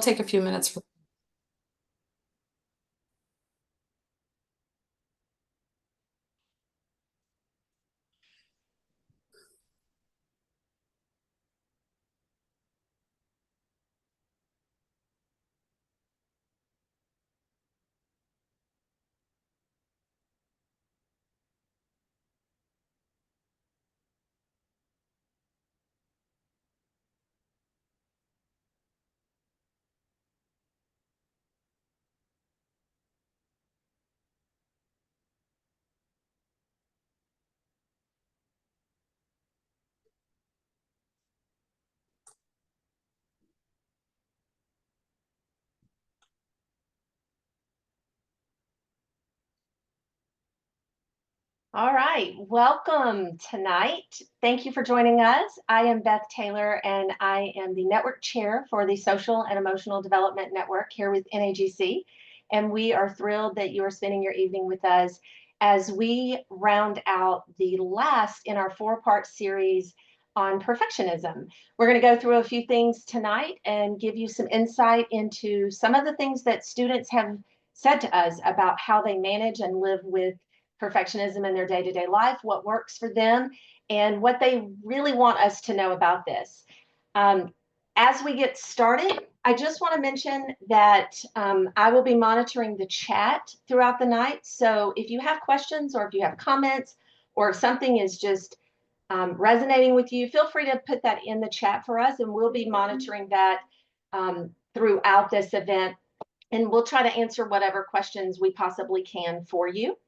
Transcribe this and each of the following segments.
take a few minutes for. All right, welcome tonight. Thank you for joining us. I am Beth Taylor, and I am the network chair for the Social and Emotional Development Network here with NAGC. And we are thrilled that you are spending your evening with us as we round out the last in our four-part series on perfectionism. We're going to go through a few things tonight and give you some insight into some of the things that students have said to us about how they manage and live with perfectionism in their day-to-day life, what works for them, and what they really want us to know about this. As we get started, I just want to mention that I will be monitoring the chat throughout the night. So if you have questions or if you have comments or if something is just resonating with you, feel free to put that in the chat for us, and we'll be monitoring that throughout this event. And we'll try to answer whatever questions we possibly can for you.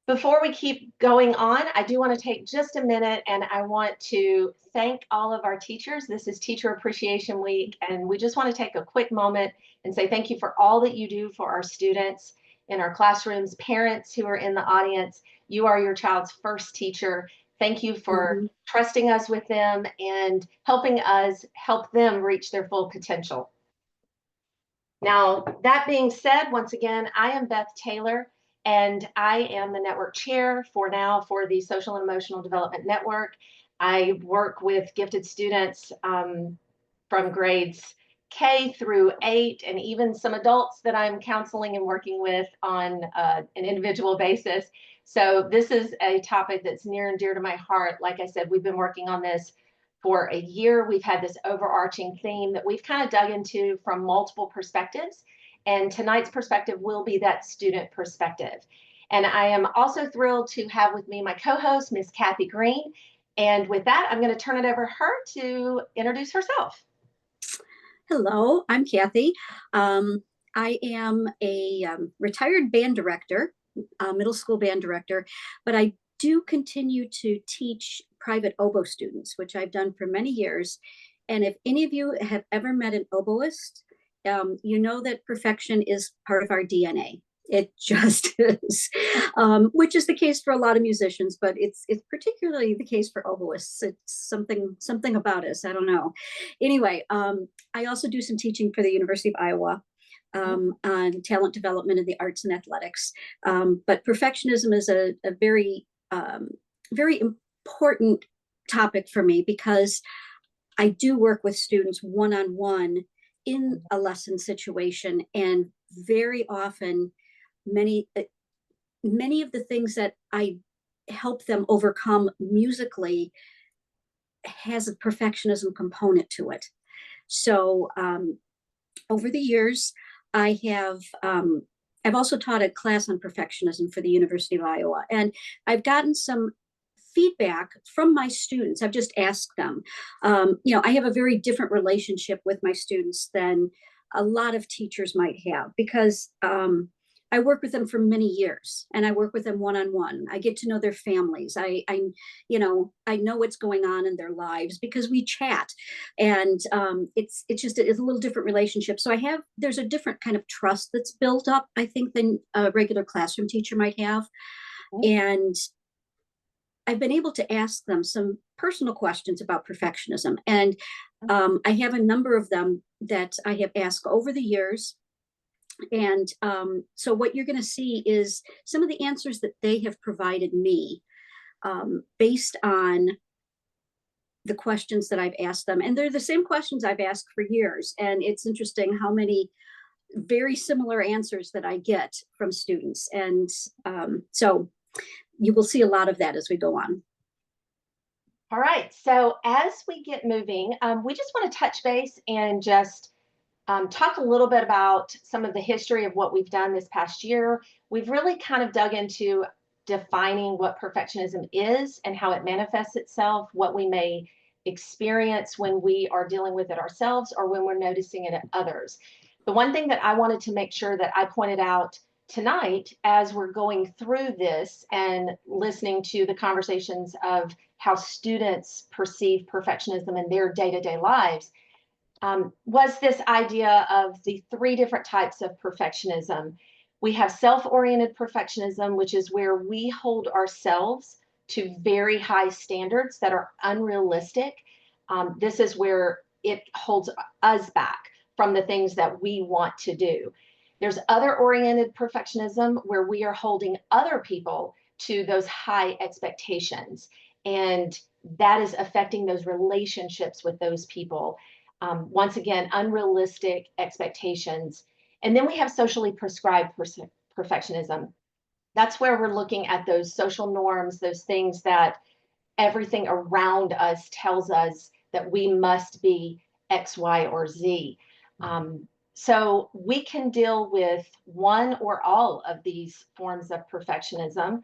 Before we keep going on, I do want to take just a minute and I want to thank all of our teachers. This is Teacher Appreciation Week, and we just want to take a quick moment and say thank you for all that you do for our students in our classrooms, parents who are in the audience. You are your child's first teacher. Thank you for trusting us with them and helping us help them reach their full potential. Now, that being said, once again, I am Beth Taylor, and I am the network chair for the Social and Emotional Development Network. I work with gifted students from grades K through 8, and even some adults that I'm counseling and working with on an individual basis. So this is a topic that's near and dear to my heart. Like I said, we've been working on this for a year. We've had this overarching theme that we've kind of dug into from multiple perspectives. And tonight's perspective will be that student perspective. And I am also thrilled to have with me my co-host, Miss Kathy Green. And with that, I'm going to turn it over to her to introduce herself. Hello, I'm Kathy. I am a retired band director, middle school band director, but I do continue to teach private oboe students, which I've done for many years. And if any of you have ever met an oboist, you know that perfection is part of our DNA. It just is, which is the case for a lot of musicians, but it's particularly the case for oboists. It's something about us. I don't know. Anyway, I also do some teaching for the University of Iowa on talent development in the arts and athletics. But perfectionism is a very very important topic for me because I do work with students one-on-one in a lesson situation, and very often many of the things that I help them overcome musically has a perfectionism component to it. So over the years, I've also taught a class on perfectionism for the University of Iowa, and I've gotten some feedback from my students. I've just asked them. I have a very different relationship with my students than a lot of teachers might have because I work with them for many years, and I work with them one-on-one. I get to know their families. I know what's going on in their lives because we chat, and it's a little different relationship. So there's a different kind of trust that's built up, I think, than a regular classroom teacher might have. And I've been able to ask them some personal questions about perfectionism. And I have a number of them that I have asked over the years. And so what you're going to see is some of the answers that they have provided me based on the questions that I've asked them. And they're the same questions I've asked for years. And it's interesting how many very similar answers that I get from students. And so you will see a lot of that as we go on. All right. So as we get moving, we just want to touch base and just talk a little bit about some of the history of what we've done this past year. We've really kind of dug into defining what perfectionism is and how it manifests itself, what we may experience when we are dealing with it ourselves or when we're noticing it in others. The one thing that I wanted to make sure that I pointed out tonight as we're going through this and listening to the conversations of how students perceive perfectionism in their day-to-day lives was this idea of the three different types of perfectionism. We have self-oriented perfectionism, which is where we hold ourselves to very high standards that are unrealistic. This is where it holds us back from the things that we want to do. There's other oriented perfectionism where we are holding other people to those high expectations. And that is affecting those relationships with those people. Once again, unrealistic expectations. And then we have socially prescribed perfectionism. That's where we're looking at those social norms, those things that everything around us tells us that we must be X, Y, or Z. So we can deal with one or all of these forms of perfectionism.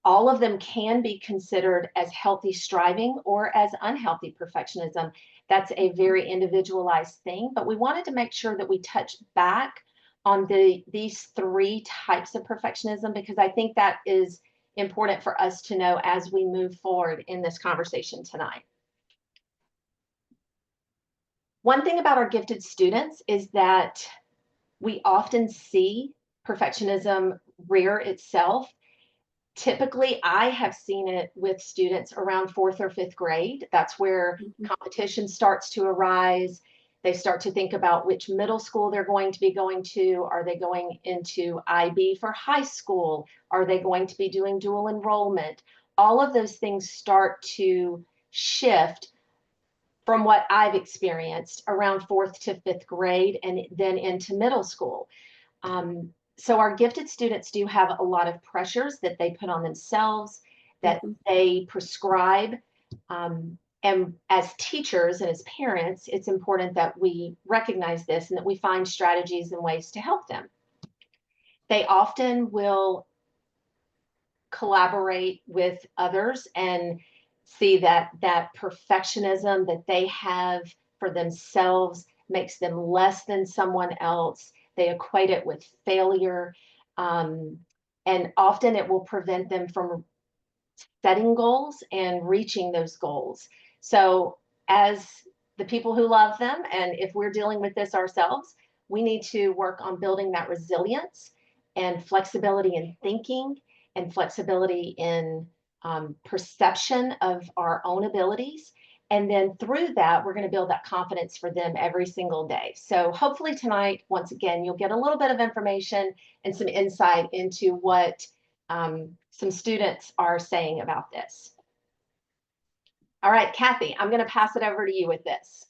All of them can be considered as healthy striving or as unhealthy perfectionism. That's a very individualized thing, but we wanted to make sure that we touch back on these three types of perfectionism because I think that is important for us to know as we move forward in this conversation tonight. One thing about our gifted students is that we often see perfectionism rear itself. Typically, I have seen it with students around fourth or fifth grade. That's where competition starts to arise. They start to think about which middle school they're going to be going to. Are they going into IB for high school? Are they going to be doing dual enrollment? All of those things start to shift from what I've experienced around fourth to fifth grade and then into middle school. So our gifted students do have a lot of pressures that they put on themselves, that they prescribe. And as teachers and as parents, it's important that we recognize this and that we find strategies and ways to help them. They often will collaborate with others and see that perfectionism that they have for themselves makes them less than someone else. They equate it with failure. And often it will prevent them from setting goals and reaching those goals. So as the people who love them, and if we're dealing with this ourselves, we need to work on building that resilience and flexibility in thinking and flexibility in perception of our own abilities. And then through that, we're going to build that confidence for them every single day. So hopefully tonight, once again, you'll get a little bit of information and some insight into what some students are saying about this. All right, Kathy, I'm going to pass it over to you with this.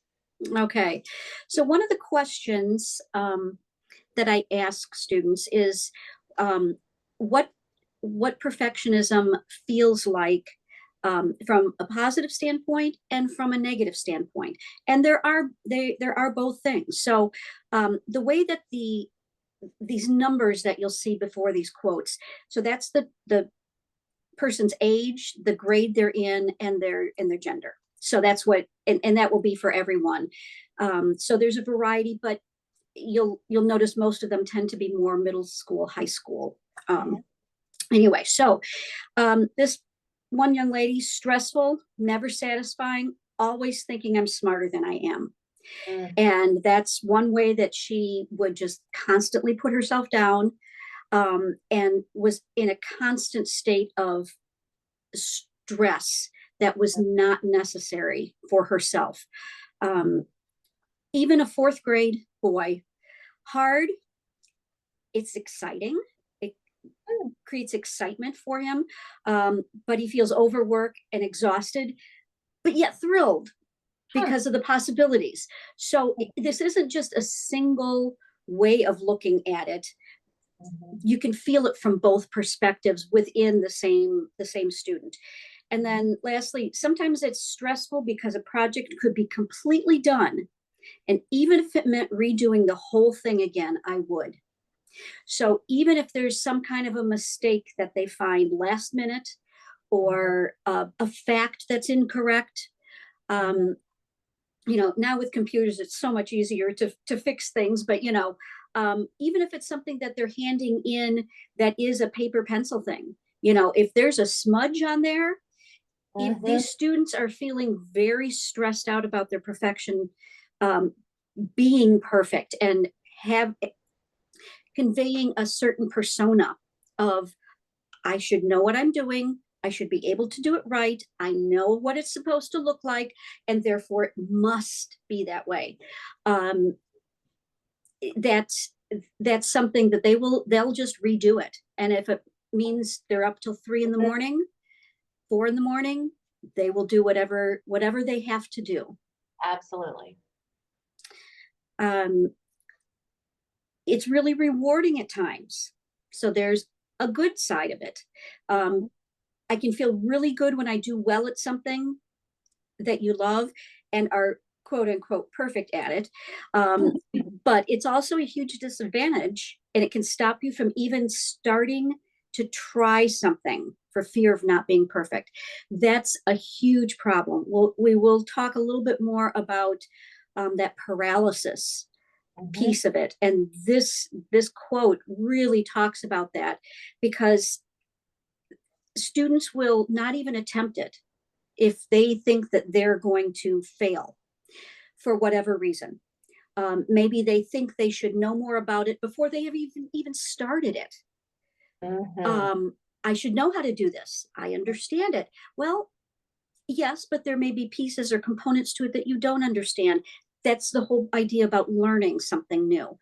Okay. So one of the questions that I ask students is what perfectionism feels like from a positive standpoint and from a negative standpoint. And there are both things. So the way that these numbers that you'll see before these quotes, so that's the person's age, the grade they're in, and their gender. So that's what, and that will be for everyone. So there's a variety, but you'll notice most of them tend to be more middle school, high school. Anyway, so this one young lady, stressful, never satisfying, always thinking I'm smarter than I am. And that's one way that she would just constantly put herself down, and was in a constant state of stress that was not necessary for herself. Even a fourth grade boy, hard, it's exciting. It creates excitement for him, but he feels overworked and exhausted but yet thrilled Huh. because of the possibilities. So this isn't just a single way of looking at it. Mhm. You can feel it from both perspectives within the same student. And Mhm. then lastly, sometimes it's stressful because a project could be completely done, and even if it meant redoing the whole thing again, I would. So even if there's some kind of a mistake that they find last minute, Mhm. or a fact that's incorrect, Mhm. um, now with computers, it's so much easier to fix things. But even if it's something that they're handing in that is a paper pencil thing, if there's a smudge on there, if Mhm. these students are feeling very stressed out about their perfection, um, being perfect, and have conveying a certain persona of, I should know what I'm doing. I should be able to do it right. I know what it's supposed to look like, and therefore it must be that way. Um, that's that's something that they'll just redo it. And if it means they're up till 3 in the morning, 4 in the morning, they will do whatever they have to do. Absolutely. Um, it's really rewarding at times. So there's a good side of it. Mhm. Um, I can feel really good when I do well at something that you love and are quote unquote perfect at it. Um, but it's also a huge disadvantage, and it can stop you from even starting to try something for fear of not being perfect. That's a huge problem. We will talk a little bit more about that paralysis Mhm. piece of it, and this quote really talks about that, because students will not even attempt it if they think that they're going to fail for whatever reason. Maybe they think they should know more about it before they have even started it. Mhm. Um, I should know how to do this. I understand it. Well, yes, but there may be pieces or components to it that you don't understand. That's the whole idea about learning something new.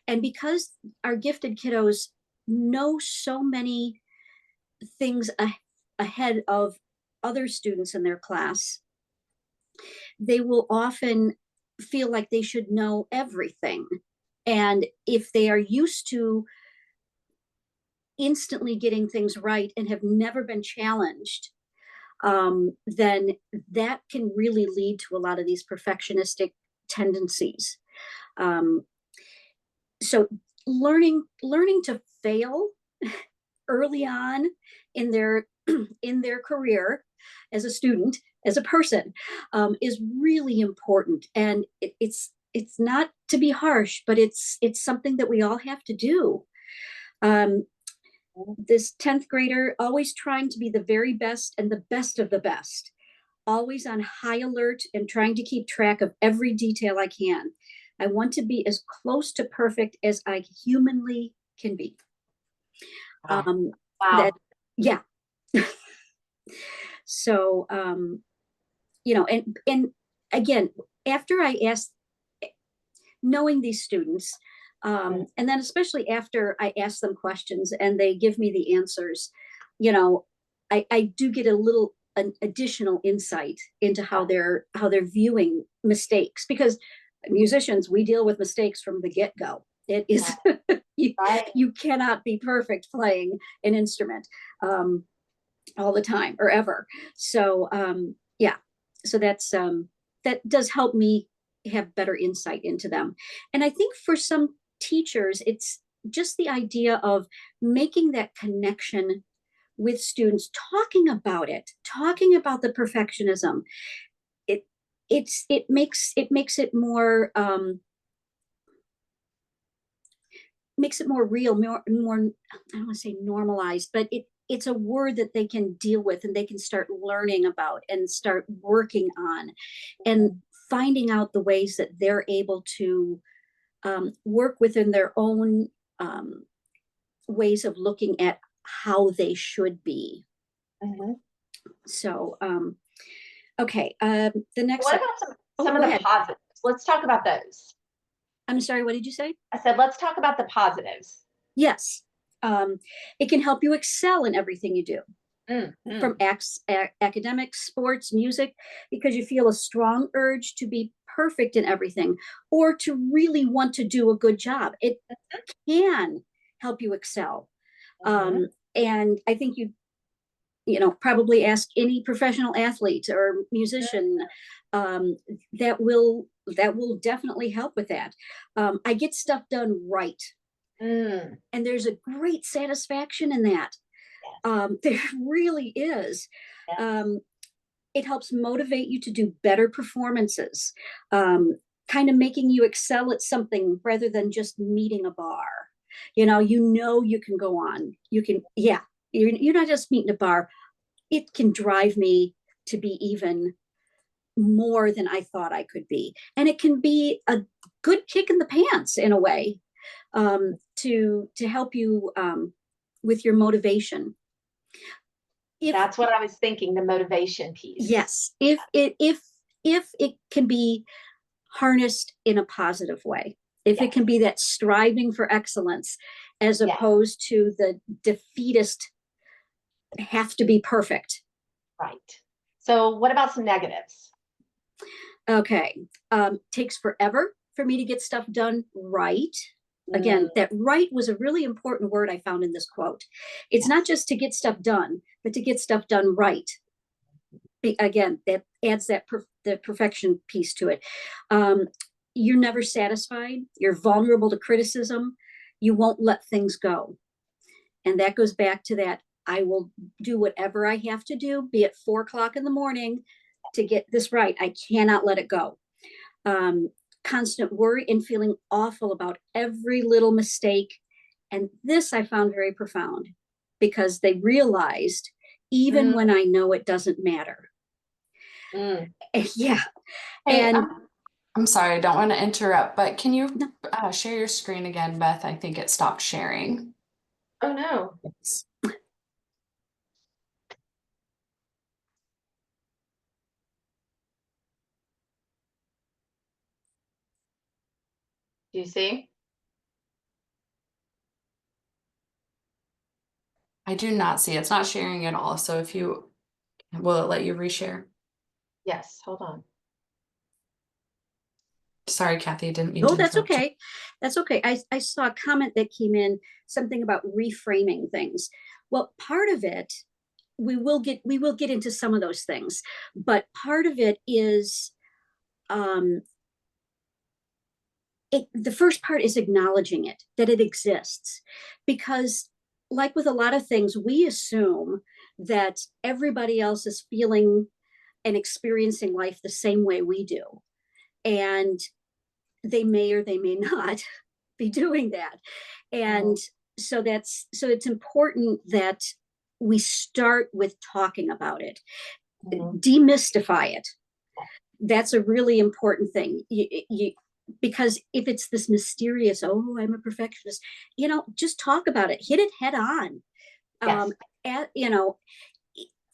And because our gifted kiddos know so many things ahead of other students in their class, they will often feel like they should know everything. And if they are used to instantly getting things right and have never been challenged, then that can really lead to a lot of these perfectionistic tendencies. Um, so learning to fail early on in their in their career as a student, as a person, is really important. And it's not to be harsh, but it's something that we all have to do. um, this 10th grader, always trying to be the very best and the best of the best, always on high alert and trying to keep track of every detail I can. I want to be as close to perfect as I humanly can be. Wow. um, that Wow. Yeah. So and again, after I asked, knowing these students, and then especially after I ask them questions and they give me the answers, you know I do get a little an additional insight into how they're viewing mistakes, because musicians, we deal with mistakes from the get-go. It is you, Right. you cannot be perfect playing an instrument um, all the time or ever. So yeah, so that does help me have better insight into them. And I think for some teachers, it's just the idea of making that connection with students, talking about the perfectionism. It it makes it more real, more, I don't want to say normalized, but it's a word that they can deal with and they can start learning about and start working on, and Mhm. finding out the ways that they're able to work within their own um, ways of looking at how they should be. Mhm. So okay, the next What up. about Oh, some of go the ahead. positives? Let's talk about those. I'm sorry, what did you say? I said, let's talk about the positives. Yes. um, it can help you excel in everything you do. Mm-hmm. from academics, sports, music, because you feel a strong urge to be perfect in everything or to really want to do a good job. It can help you excel. Mm-hmm. And I think probably ask any professional athlete or musician, um, that will definitely help with that. I get stuff done right, Mm. and there's a great satisfaction in that. Yes. There really is. Yes. Um, it helps motivate you to do better performances, um, kind of making you excel at something rather than just meeting a bar. You can go on. You can, yeah, you're not just meeting a bar. It can drive me to be even more than I thought I could be. And it can be a good kick in the pants in a way, to help you, with your motivation. If That's what I was thinking, the motivation piece. Yes, if it can be harnessed in a positive way, if it Yes. can be that striving for excellence as Yes. opposed to the defeatist have to be perfect. Right. So what about some negatives? Okay. Takes forever for me to get stuff done right. Mm, Again, that right was a really important word I found in this quote. It's not yes. just to get stuff done, but to get stuff done right. Again, that adds the perfection piece to it. Um, you're never satisfied. You're vulnerable to criticism. You won't let things go. And that goes back to that. I will do whatever I have to do, be it 4 o'clock in the morning, to get this right. I cannot let it go. um, Constant worry and feeling awful about every little mistake. And this I found very profound because they realized even Mm, when I know it doesn't matter. mm. Yeah. Hey, And I'm sorry, I don't want to interrupt, but can you no, share your screen again, Beth? I think it stopped sharing. Oh no. Do you see? I do not see it's not sharing at all. So if you will it let you reshare? Yes. Hold on. Sorry, Kathy, didn't mean oh, to that's interrupt you. okay. That's okay. I saw a comment that came in, something about reframing things. Well, part of it, we will get into some of those things, but part of it is, um, the first part is acknowledging it, that it exists. Because, like with a lot of things, we assume that everybody else is feeling and experiencing life the same way we do. And they may or they may not be doing that. And Mhm, so it's important that we start with talking about it, mhm. demystify it. That's a really important thing. Because if it's this mysterious, oh, I'm a perfectionist, just talk about it, hit it head on. Um, Yes. at, you know,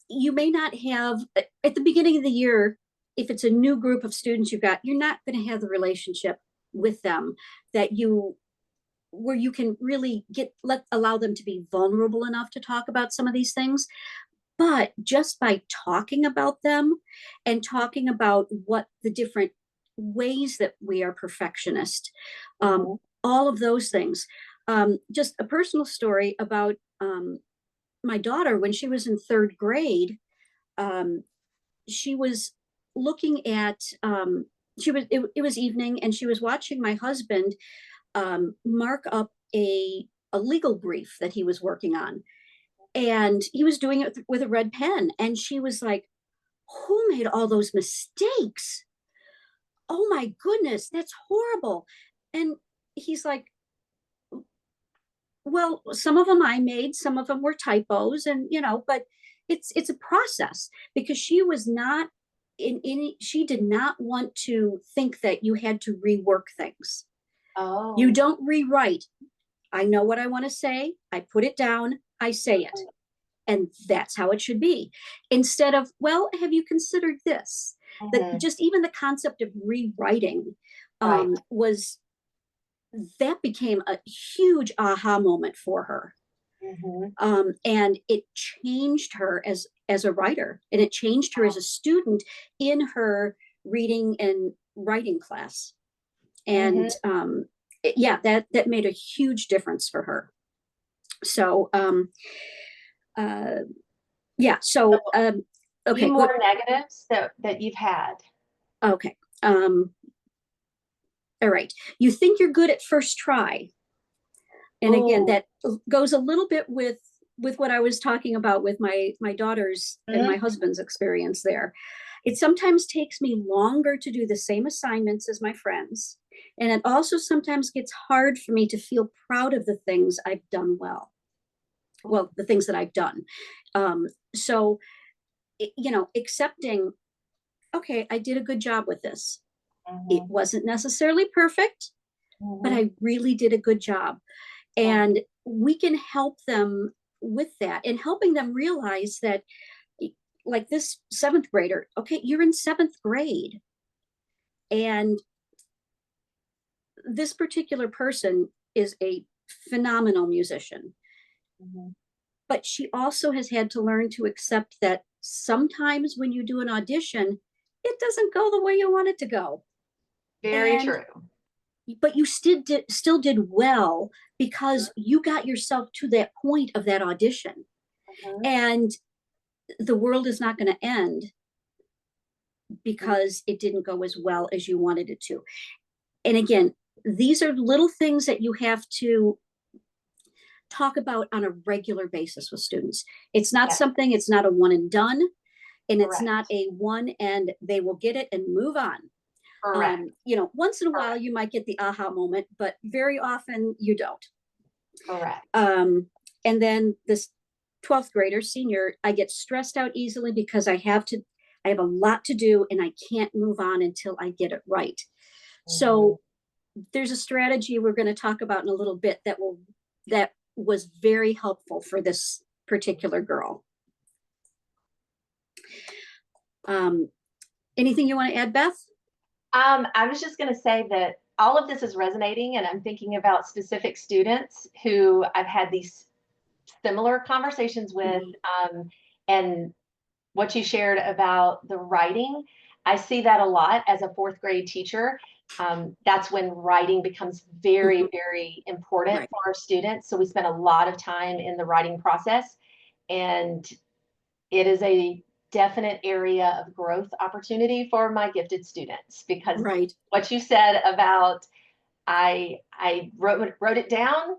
you may not have at the beginning of the year, if it's a new group of students you're not going to have the relationship with them that you where you can really allow them to be vulnerable enough to talk about some of these things. But just by talking about them and talking about what the different ways that we are perfectionist, Mhm, all of those things. Just a personal story about, my daughter when she was in third grade. Um, she was looking at, it was evening, and she was watching my husband, mark up a legal brief that he was working on, and he was doing it with a red pen, and she was like, who made all those mistakes? Oh my goodness, that's horrible. And he's like, well, some of them I made, some of them were typos, and but it's a process, because she was not in any she did not want to think that you had to rework things. You Oh. don't rewrite. I know what I want to say, I put it down, I say it, and that's how it should be. Instead of, well, have you considered this? That Mhm. just even the concept of rewriting, Right. was that became a huge aha moment for her. Mhm. And it changed her as a writer, and it changed her as a student in her reading and writing class. And Mhm. yeah, that made a huge difference for her. So uh, yeah, So, so few okay, good. more negatives that you've had. Okay. All right. You think you're good at first try. And again, Oh. that goes a little bit with what I was talking about with my daughters and my Mhm. husband's experience there. It sometimes takes me longer to do the same assignments as my friends. And it also sometimes gets hard for me to feel proud of the things I've done well. Well, the things that I've done. So, accepting, okay, I did a good job with this. It Mhm. wasn't necessarily perfect, but Mhm. I really did a good job. Mhm. And we can help them with that and helping them realize that, like this seventh grader, okay, you're in seventh grade. And this particular person is a phenomenal musician, Mhm. but she also has had to learn to accept that sometimes when you do an audition, it doesn't go the way you want it to go. Very And true. but you still did well because you got yourself to that point of that audition. Mhm. And the world is not going to end Mhm. because it didn't go as well as you wanted it to. And again, these are little things that you have to talk about on a regular basis with students. Yes, It's not a one and done, and it's not correct. a one and they will get it and move on. Correct. Once in a while Correct. you might get the aha moment, but very often you don't. Correct. And then this 12th grader, senior, I get stressed out easily because I have a lot to do and I can't move on until I get it right. Mhm. So there's a strategy we're going to talk about in a little bit that was very helpful for this particular girl. Um, Anything you want to add, Beth? I was just going to say that all of this is resonating, and I'm thinking about specific students who I've had these similar conversations with, Mhm. and what you shared about the writing. I see that a lot as a fourth grade teacher. That's when writing becomes very, Mhm. very important Right. for our students. So we spend a lot of time in the writing process, and it is a definite area of growth opportunity for my gifted students because Right. what you said about I wrote it down.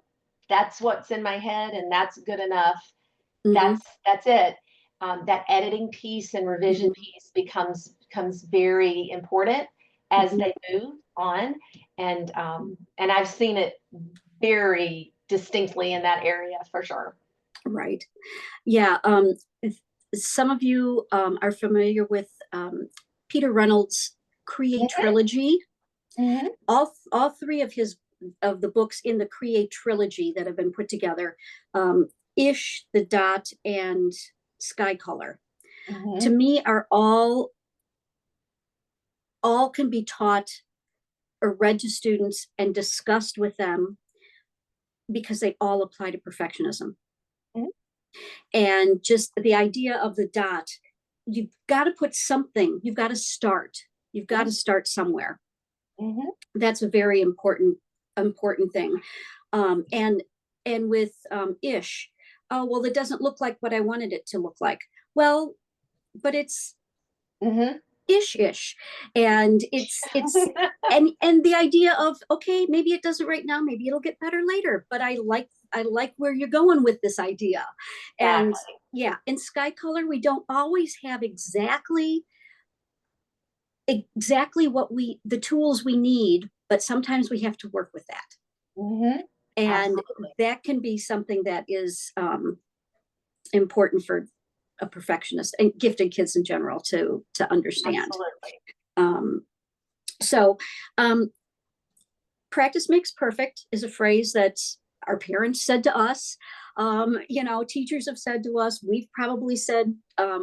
That's what's in my head, and that's good enough. Hmm. That's it. That editing piece and revision Hmm. piece becomes very important as Hmm. they move on, and I've seen it very distinctly in that area for sure. Right. Yeah. Some of you are familiar with Peter Reynolds' Create Mhm. trilogy. Mhm. All three of the books in the Create trilogy that have been put together, Ish, The Dot, and Sky Color, to Mhm. me are all can be taught or read to students and discussed with them because they all apply to perfectionism. Mhm. And just the idea of the dot, you've got to put something, you've got to start somewhere. Mhm. That's a very important thing. And with Ish, oh well, it doesn't look like what I wanted it to look like. Well, but it's Mhm. ish, and it's and the idea of, okay, maybe it doesn't right now, maybe it'll get better later, but I like where you're going with this idea. And Exactly. yeah, in Sky Color we don't always have exactly what we the tools we need, but sometimes we have to work with that. Mhm. And Absolutely. that can be something that is important for a perfectionist and gifted kids in general to understand. Absolutely. um, so um, practice makes perfect is a phrase that our parents said to us. Teachers have said to us. We've probably said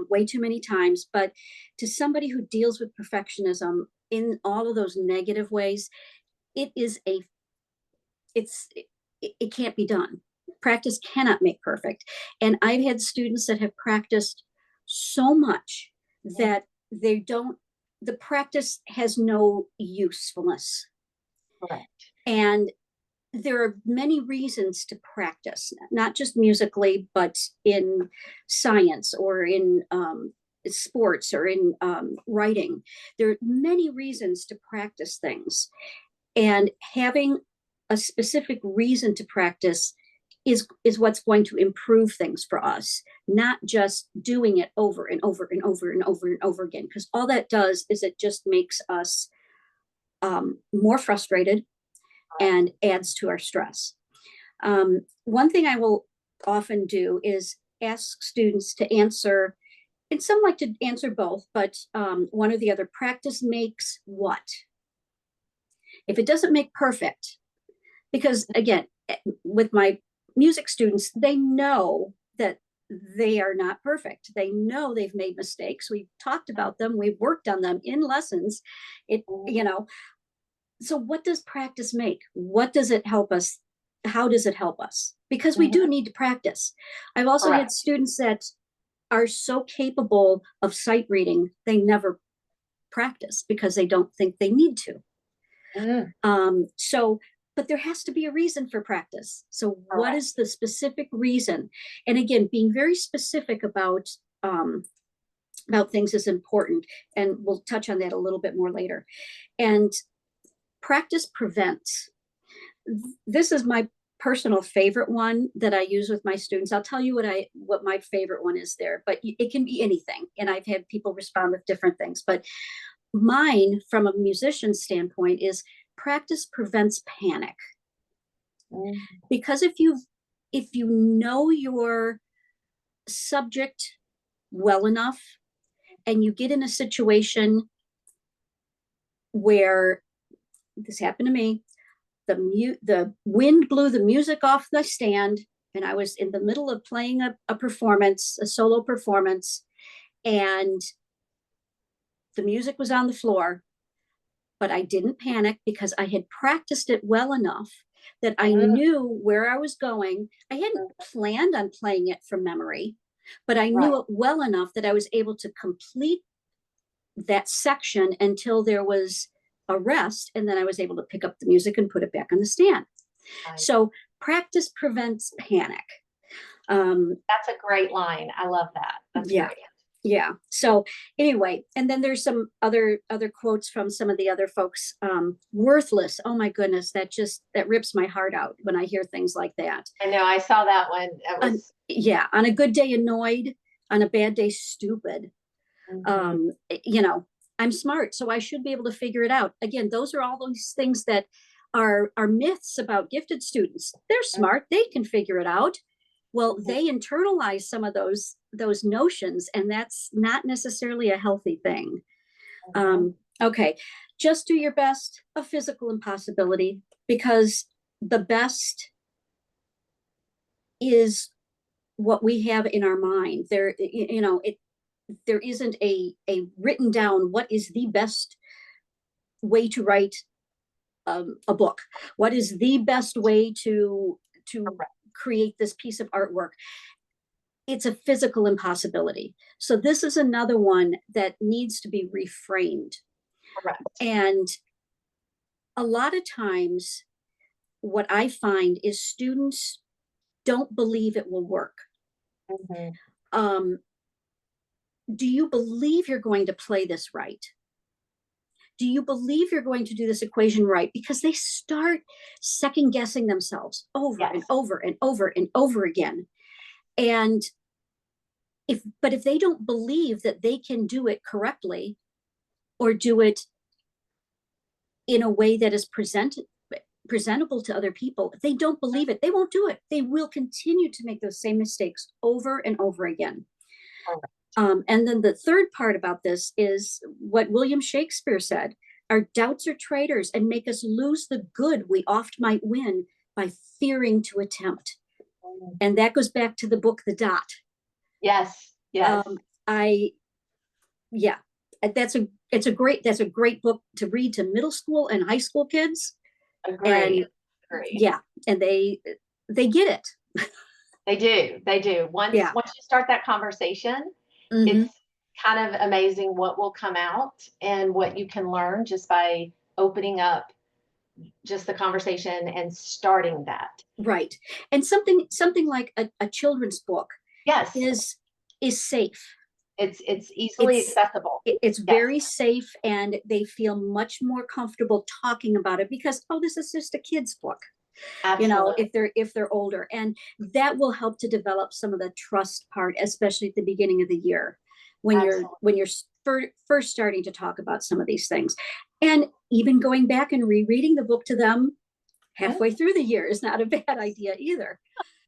way too many times. But to somebody who deals with perfectionism in all of those negative ways, it is a it's it can't be done. practice cannot make perfect. And I've had students that have practiced so much that they don't, the practice has no usefulness. Correct. And there are many reasons to practice, not just musically, but in science or in sports or in writing. There are many reasons to practice things. And having a specific reason to practice is what's going to improve things for us, not just doing it over and over and over and over and over again, because all that does is it just makes us more frustrated and adds to our stress. One thing I will often do is ask students to answer, and some like to answer both, but one or the other. Practice makes what? If it doesn't make perfect, because again, with my music students, they know that they are not perfect. They know they've made mistakes. We've talked about them. We've worked on them in lessons. So what does practice make? What does it help us? How does it help us? Because we do need to practice. I've also had students that are so capable of sight reading, they never practice because they don't think they need to. But there has to be a reason for practice. So what is the specific reason? And again, being very specific about things is important. And we'll touch on that a little bit more later. And practice prevents. This is my personal favorite one that I use with my students. I'll tell you what my favorite one is there, but it can be anything. And I've had people respond with different things. But mine, from a musician standpoint, is practice prevents panic. Because if you know your subject well enough and you get in a situation where, this happened to me, the wind blew the music off the stand and I was in the middle of playing a performance, a solo performance, and the music was on the floor, but I didn't panic because I had practiced it well enough that I knew where I was going. I hadn't planned on playing it from memory, but I knew it well enough that I was able to complete that section until there was a rest, and then I was able to pick up the music and put it back on the stand. So practice prevents panic. That's a great line. I love that. That's great. Yeah. So anyway, and then there's some other quotes from some of the other folks. Worthless. Oh my goodness, that rips my heart out when I hear things like that. I know. I saw that one. It was... on a good day, annoyed. On a bad day, stupid. I'm smart, so I should be able to figure it out. Again, those are all those things that are myths about gifted students. They're smart. They can figure it out. Well, they internalize some of those notions, and that's not necessarily a healthy thing. Okay, just do your best, a physical impossibility, because the best is what we have in our mind. There isn't a written down what is the best way to write a book. What is the best way to create this piece of artwork? It's a physical impossibility. So this is another one that needs to be reframed. And a lot of times what I find is students don't believe it will work. Do you believe you're going to play this right? Do you believe you're going to do this equation right? Because they start second guessing themselves over and over and over and over again. And if they don't believe that they can do it correctly or do it in a way that is presentable to other people, if they don't believe it, they won't do it. They will continue to make those same mistakes over and over again. And then the third part about this is what William Shakespeare said: our doubts are traitors and make us lose the good we oft might win by fearing to attempt. And that goes back to the book, The Dot. Yes. That's a great book to read to middle school and high school kids. Agree. And they get it. They do. They do. Yeah. Once you start that conversation, it's Hmm. kind of amazing what will come out and what you can learn just by opening up just the conversation and starting that. Right. And something like a children's book Yes, is safe. it's easily It's accessible. it's Yes, very safe, and they feel much more comfortable talking about it because, oh, this is just a kid's book, absolutely. if they're older, and that will help to develop some of the trust part, especially at the beginning of the year when Absolutely. you're first starting to talk about some of these things. And even going back and rereading the book to them Mhm. halfway through the year is not a bad idea either.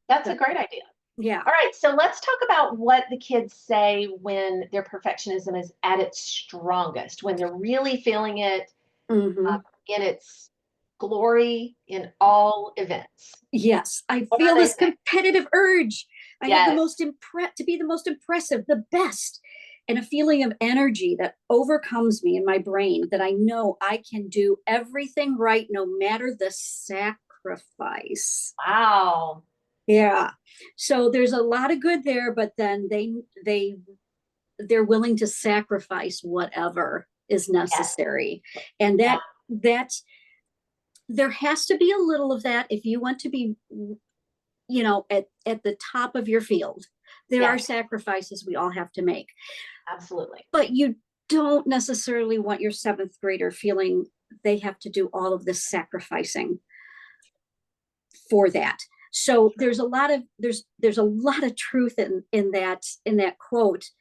That's a So, great idea. yeah. All right, so let's talk about what the kids say when their perfectionism is at its strongest, when they're really feeling it uh, Hmm. in its glory in all events. Yes, I What are feel they this saying? competitive urge. I have the Yes. most to be the most impressive, the best, and a feeling of energy that overcomes me in my brain, that I know I can do everything right no matter the sacrifice. Wow. Yeah. So there's a lot of good there, but then they're willing to sacrifice whatever is Yes. necessary. And Yeah. that's there has to be a little of that if you want to be, at the top of your field. There are Yes. sacrifices we all have to make, Absolutely. but you don't necessarily want your seventh grader feeling they have to do all of this sacrificing for that. So there's a lot of truth in that quote,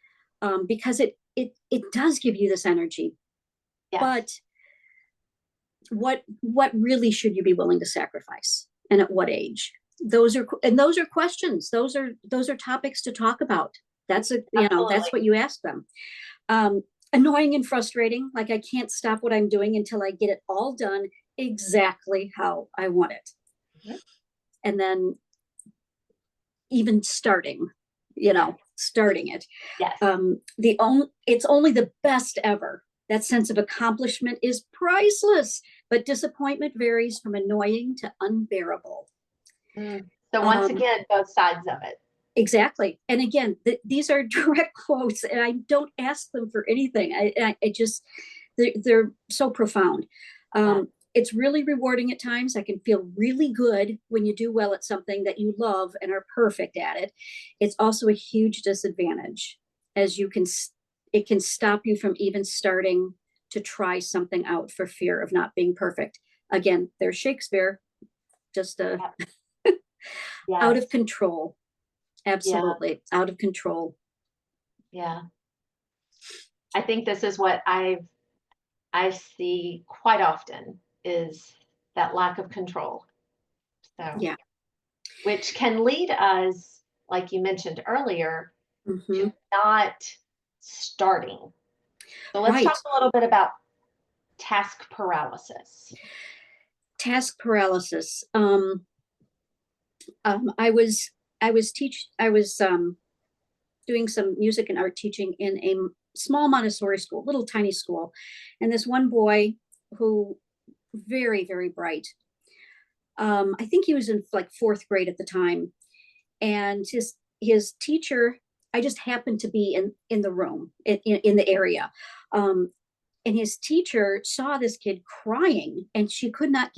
because it does give you this energy. Yes. But what really should you be willing to sacrifice, and at what age? Those are questions. Those are topics to talk about. That's Absolutely. what you ask them. Annoying and frustrating, like I can't stop what I'm doing until I get it all done exactly how I want it. Mhm. And then even Yes. starting it. Yes. It's only the best ever. That sense of accomplishment is priceless, but disappointment varies from annoying to unbearable. Mm. So once Um, again, both sides of it. exactly. And again, these are direct quotes, and I don't ask them for anything. I just, they're so profound. Yeah. It's really rewarding at times. I can feel really good when you do well at something that you love and are perfect at it. It's also a huge disadvantage, as it can stop you from even starting to try something out for fear of not being perfect. Again, there's Shakespeare, just Yeah. out Yes. of control. Yeah. Absolutely out of control. Yeah. I think this is what I see quite often is that lack of control. So, Yeah. which can lead us, like you mentioned earlier, to Hmm. not starting. So let's talk Right. a little bit about task paralysis. Task paralysis. I was doing some music and art teaching in a small Montessori school, little tiny school, and this one boy who very very bright. I think he was in like fourth grade at the time, and his teacher. I just happened to be in the room in the area. Um, and his teacher saw this kid crying, and she could not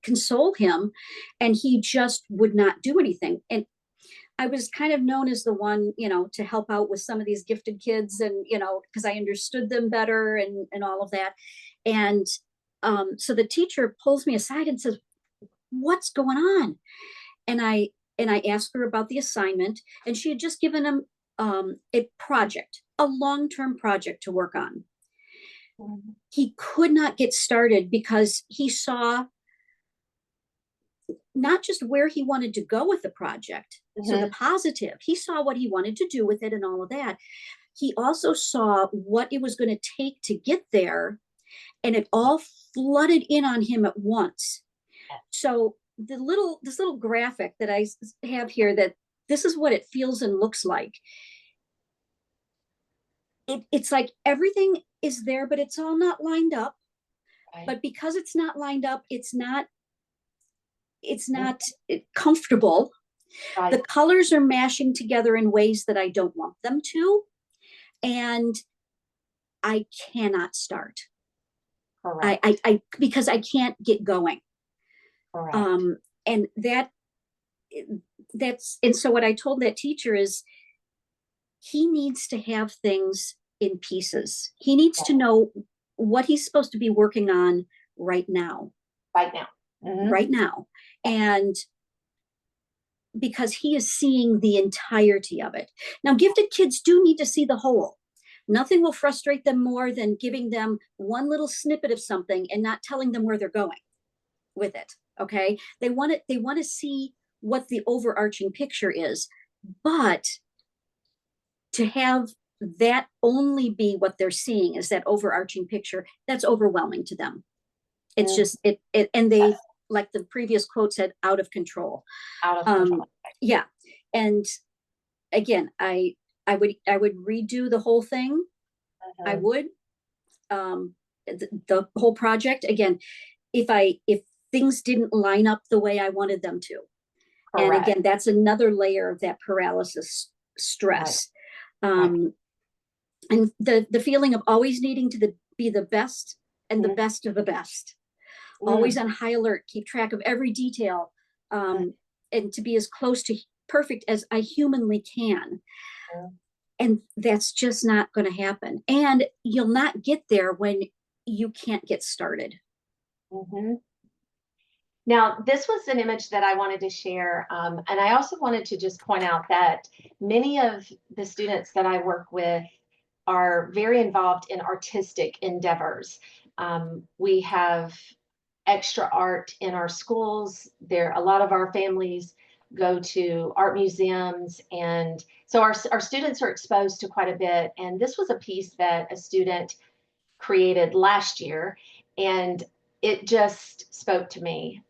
console him, and he just would not do anything. And I was kind of known as the one, to help out with some of these gifted kids, and because I understood them better, and all of that. And so the teacher pulls me aside and says, "What's going on?" And I asked her about the assignment, and she had just given him a long-term project to work on. Mhm. He could not get started because he saw not just where he wanted to go with the project. So the Mhm. positive, he saw what he wanted to do with it and all of that. He also saw what it was going to take to get there, and it all flooded in on him at once. So this little graphic that I have here, that this is what it feels and looks like. It's like everything is there, but it's all not lined up. Right. But because it's not lined up, it's not it's not comfortable. Right. The colors are mashing together in ways that I don't want them to, and I cannot start. Correct. Because I can't get going. Correct. And and so what I told that teacher is he needs to have things in pieces. He needs Yeah. to know what he's supposed to be working on right now, Right now. right now. And because he is seeing the entirety of it. Now, gifted kids do need to see the whole. Nothing will frustrate them more than giving them one little snippet of something and not telling them where they're going with it. Okay. They want to see what the overarching picture is. But to have that only be what they're seeing is that overarching picture, that's overwhelming to them. It's Mm. just and they, like the previous quote said, out of control. Out of control. Yeah. And again, I would redo the whole thing. I would, the whole project again, if things didn't line up the way I wanted them to. And Correct. again, that's another layer of that paralysis stress. Right. And the feeling of always needing to be the best and the best of the best, always on high alert, keep track of every detail, and to be as close to perfect as I humanly can. And that's just not going to happen. And you'll not get there when you can't get started. Now, this was an image that I wanted to share. And I also wanted to just point out that many of the students that I work with are very involved in artistic endeavors. We have extra art in our schools. A lot of our families go to art museums. And so our students are exposed to quite a bit. And this was a piece that a student created last year. And it just spoke to me.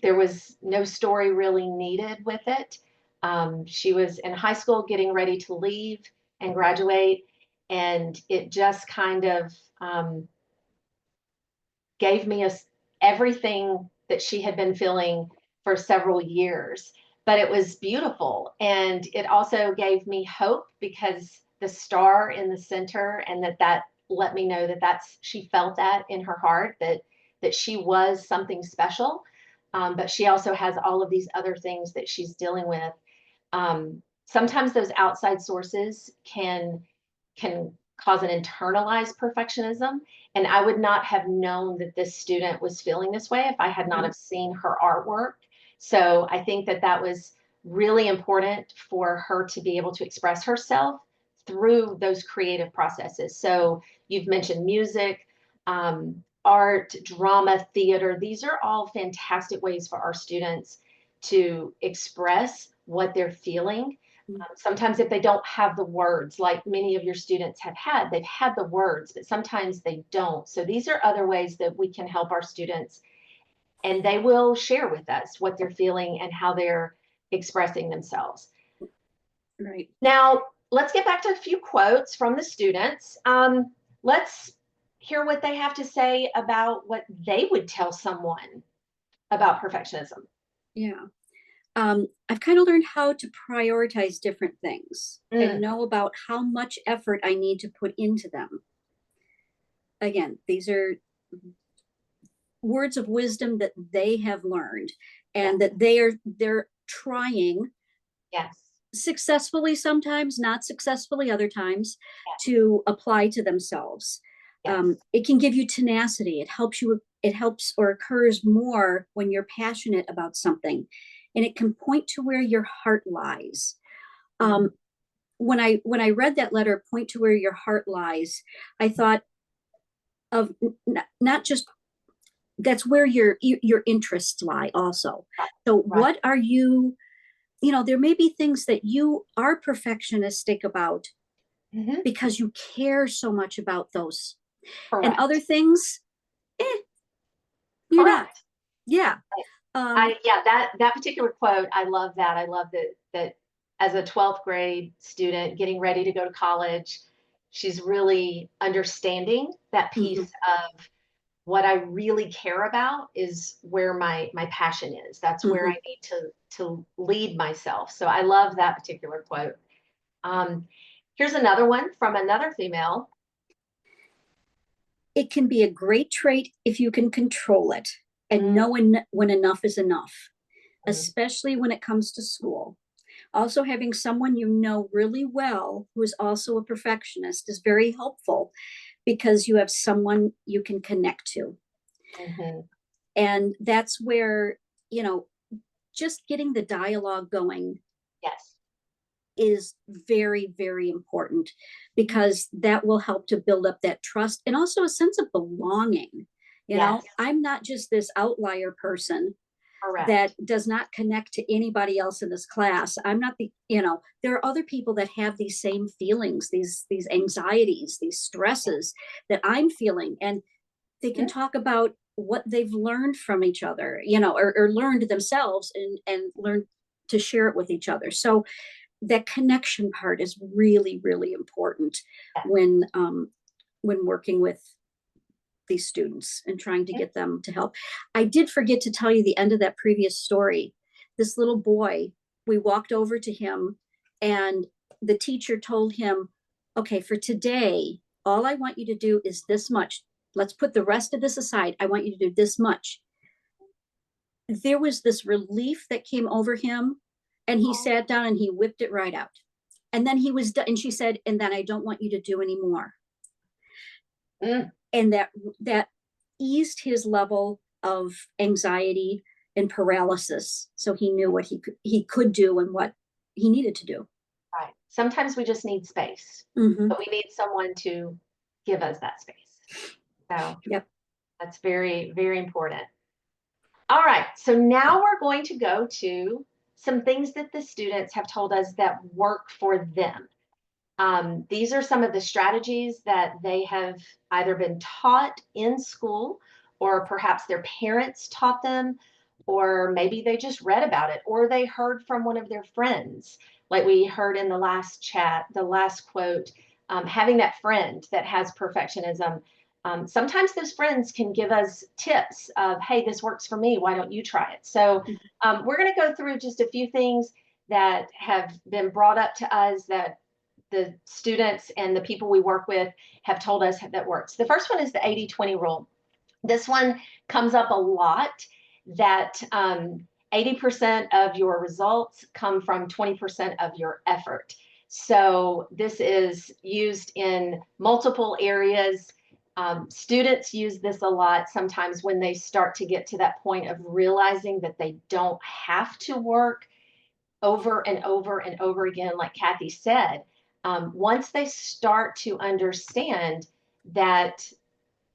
There was no story really needed with it. She was in high school getting ready to leave and graduate, and it just kind of gave me everything that she had been feeling for several years. But it was beautiful, and it also gave me hope because the star in the center, and that let me know that she felt that in her heart, that she was something special. But she also has all of these other things that she's dealing with. Sometimes those outside sources can cause an internalized perfectionism. And I would not have known that this student was feeling this way if I had not have seen her artwork. So I think that was really important for her to be able to express herself through those creative processes. So you've mentioned music, art, drama, theater. These are all fantastic ways for our students to express what they're feeling. Sometimes if they don't have the words, like many of your students they've had the words, but sometimes they don't. So these are other ways that we can help our students, and they will share with us what they're feeling and how they're expressing themselves. Right. Now, let's get back to a few quotes from the students. Let's hear what they have to say about what they would tell someone about perfectionism. Yeah. I've kind of learned how to prioritize different things and know about how much effort I need to put into them. Again, these are words of wisdom that they have learned and that they're trying, yes, successfully sometimes, not successfully other times, to apply to themselves. It can give you tenacity. It helps or occurs more when you're passionate about something, and it can point to where your heart lies. When I read that letter, point to where your heart lies, I thought of not just that's where your interests lie also. So what are you, there may be things that you are perfectionistic about because you care so much about those. Correct. And other things, you're not. Yeah. That particular quote, I love that. I love that as a 12th grade student getting ready to go to college, she's really understanding that piece of what I really care about is where my passion is. That's where I Mhm. need to lead myself. So I love that particular quote. Um, Here's another one from another female. It can be a great trait if you can control it and Mm, know when enough is enough, mm, especially when it comes to school. Also, having someone you know really well who is also a perfectionist is very helpful because you have someone you can connect to. mhm. And that's where, you know, just getting the dialogue going Yes. is very, very important Mhm. because that will help to build up that trust and also a sense of belonging. You Yes, know, I'm not just this outlier person that correct. does not connect to anybody else in this class. I'm not the, you know, there are other people that have these same feelings, these anxieties, these stresses that I'm feeling, and they can Mhm. talk about what they've learned from each other, you know, or learned themselves and learn to share it with each other. So that connection part is really, really important Yes. when working with these students and trying to get them to help. I did forget to tell you the end of that previous story. This little boy, we walked over to him and the teacher told him, okay, for today, all I want you to do is this much. Let's put the rest of this aside. I want you to do this much. There was this relief that came over him, and he Oh, sat down and he whipped it right out. And then he was done, and she said, and then I don't want you to do anymore. mm, And that eased his level of anxiety and paralysis, so he knew what he could do and what he needed to do. right. Sometimes we just need space, Mm-hmm. but we need someone to give us that space. So Yep. that's very, very important. All right, so now we're going to go to some things that the students have told us that work for them. These are some of the strategies that they have either been taught in school, or perhaps their parents taught them, or maybe they just read about it, or they heard from one of their friends. Like we heard in the last chat, the last quote, having that friend that has perfectionism. Sometimes those friends can give us tips of, hey, this works for me. Why don't you try it? So we're going to go through just a few things that have been brought up to us that the students and the people we work with have told us that works. The first one is the 80-20 rule. This one comes up a lot, that 80% of your results come from 20% of your effort. So this is used in multiple areas. Students use this a lot sometimes when they start to get to that point of realizing that they don't have to work over and over and over again, like Kathy said. Once they start to understand that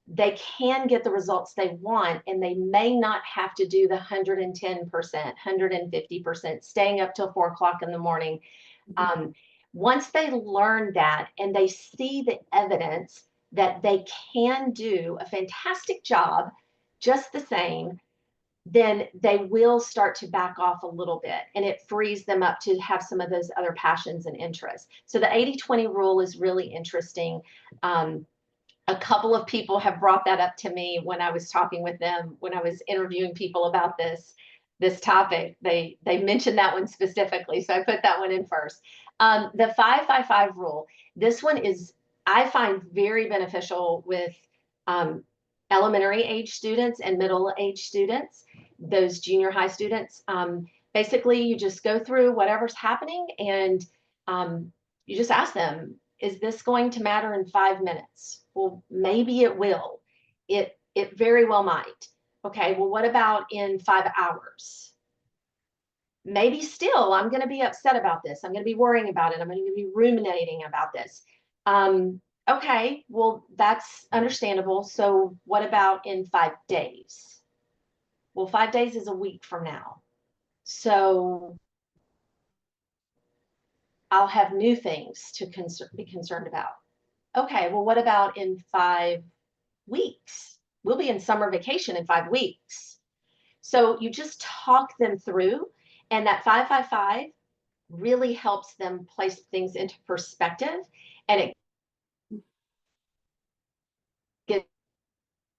they can get the results they want, and they may not have to do the 110%, 150%, staying up till 4 o'clock in the morning. Mm-hmm. Um, Once they learn that and they see the evidence that they can do a fantastic job just the same, then they will start to back off a little bit, and it frees them up to have some of those other passions and interests. So the 80-20 rule is really interesting. Um, a couple of people have brought that up to me when I was talking with them, when I was interviewing people about this topic. They mentioned that one specifically, so I put that one in first. The 5-5-5 rule. This one is, I find, very beneficial with um, elementary age students and middle age students, those junior high students. Basically, you just go through whatever's happening, and you just ask them, is this going to matter in 5 minutes? Well, maybe it will. It very well might. Okay, well, what about in 5 hours? Maybe still I'm going to be upset about this. I'm going to be worrying about it. I'm going to be ruminating about this. Okay, well, that's understandable. So what about in 5 days? Well, 5 days is a week from now. So I'll have new things to be concerned about. Okay, well, what about in 5 weeks? We'll be in summer vacation in 5 weeks. So you just talk them through, and that 5-5-5 really helps them place things into perspective, and it gives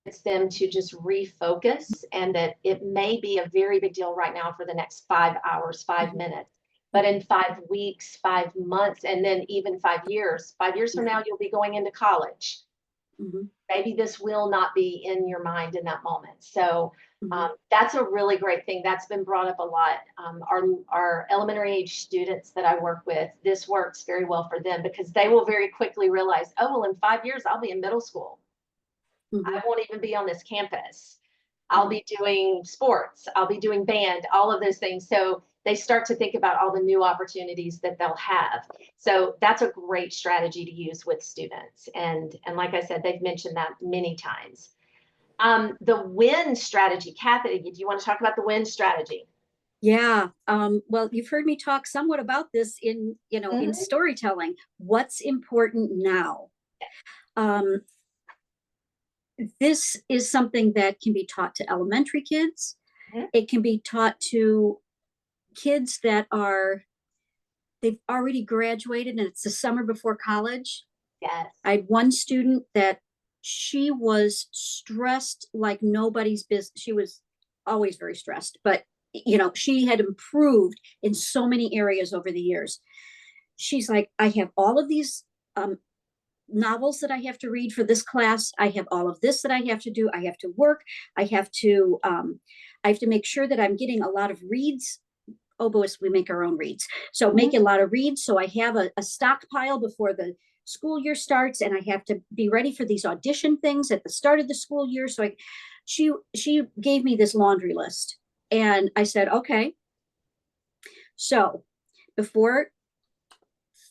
them to just refocus, and that it may be a very big deal right now for the next 5 hours, 5 minutes, but in 5 weeks, 5 months, and then even 5 years, 5 years from now, you'll be going into college. Mm-hmm. Maybe this will not be in your mind in that moment. So Mm-hmm. that's a really great thing. That's been brought up a lot. Our elementary age students that I work with, this works very well for them because they will very quickly realize, oh, well, in 5 years, I'll be in middle school. Mm-hmm. I won't even be on this campus. I'll be doing sports. I'll be doing band, all of those things. So they start to think about all the new opportunities that they'll have. So that's a great strategy to use with students. And like I said, they've mentioned that many times. The win strategy, Kathy, do you want to talk about the win strategy? Yeah. Well, you've heard me talk somewhat about this in, in Mhm. storytelling. What's important now? Um, this is something that can be taught to elementary kids. Mhm. It can be taught to kids that they've already graduated and it's the summer before college. Yes. I had one student that she was stressed like nobody's business. She was always very stressed, but she had improved in so many areas over the years. She's like, I have all of these novels that I have to read for this class. I have all of this that I have to do. I have to work. I have to make sure that I'm getting a lot of reads. Oboists, we make our own reads. So Mhm. make a lot of reads. So I have a stockpile before the school year starts, and I have to be ready for these audition things at the start of the school year. So she gave me this laundry list, and I said, okay, so before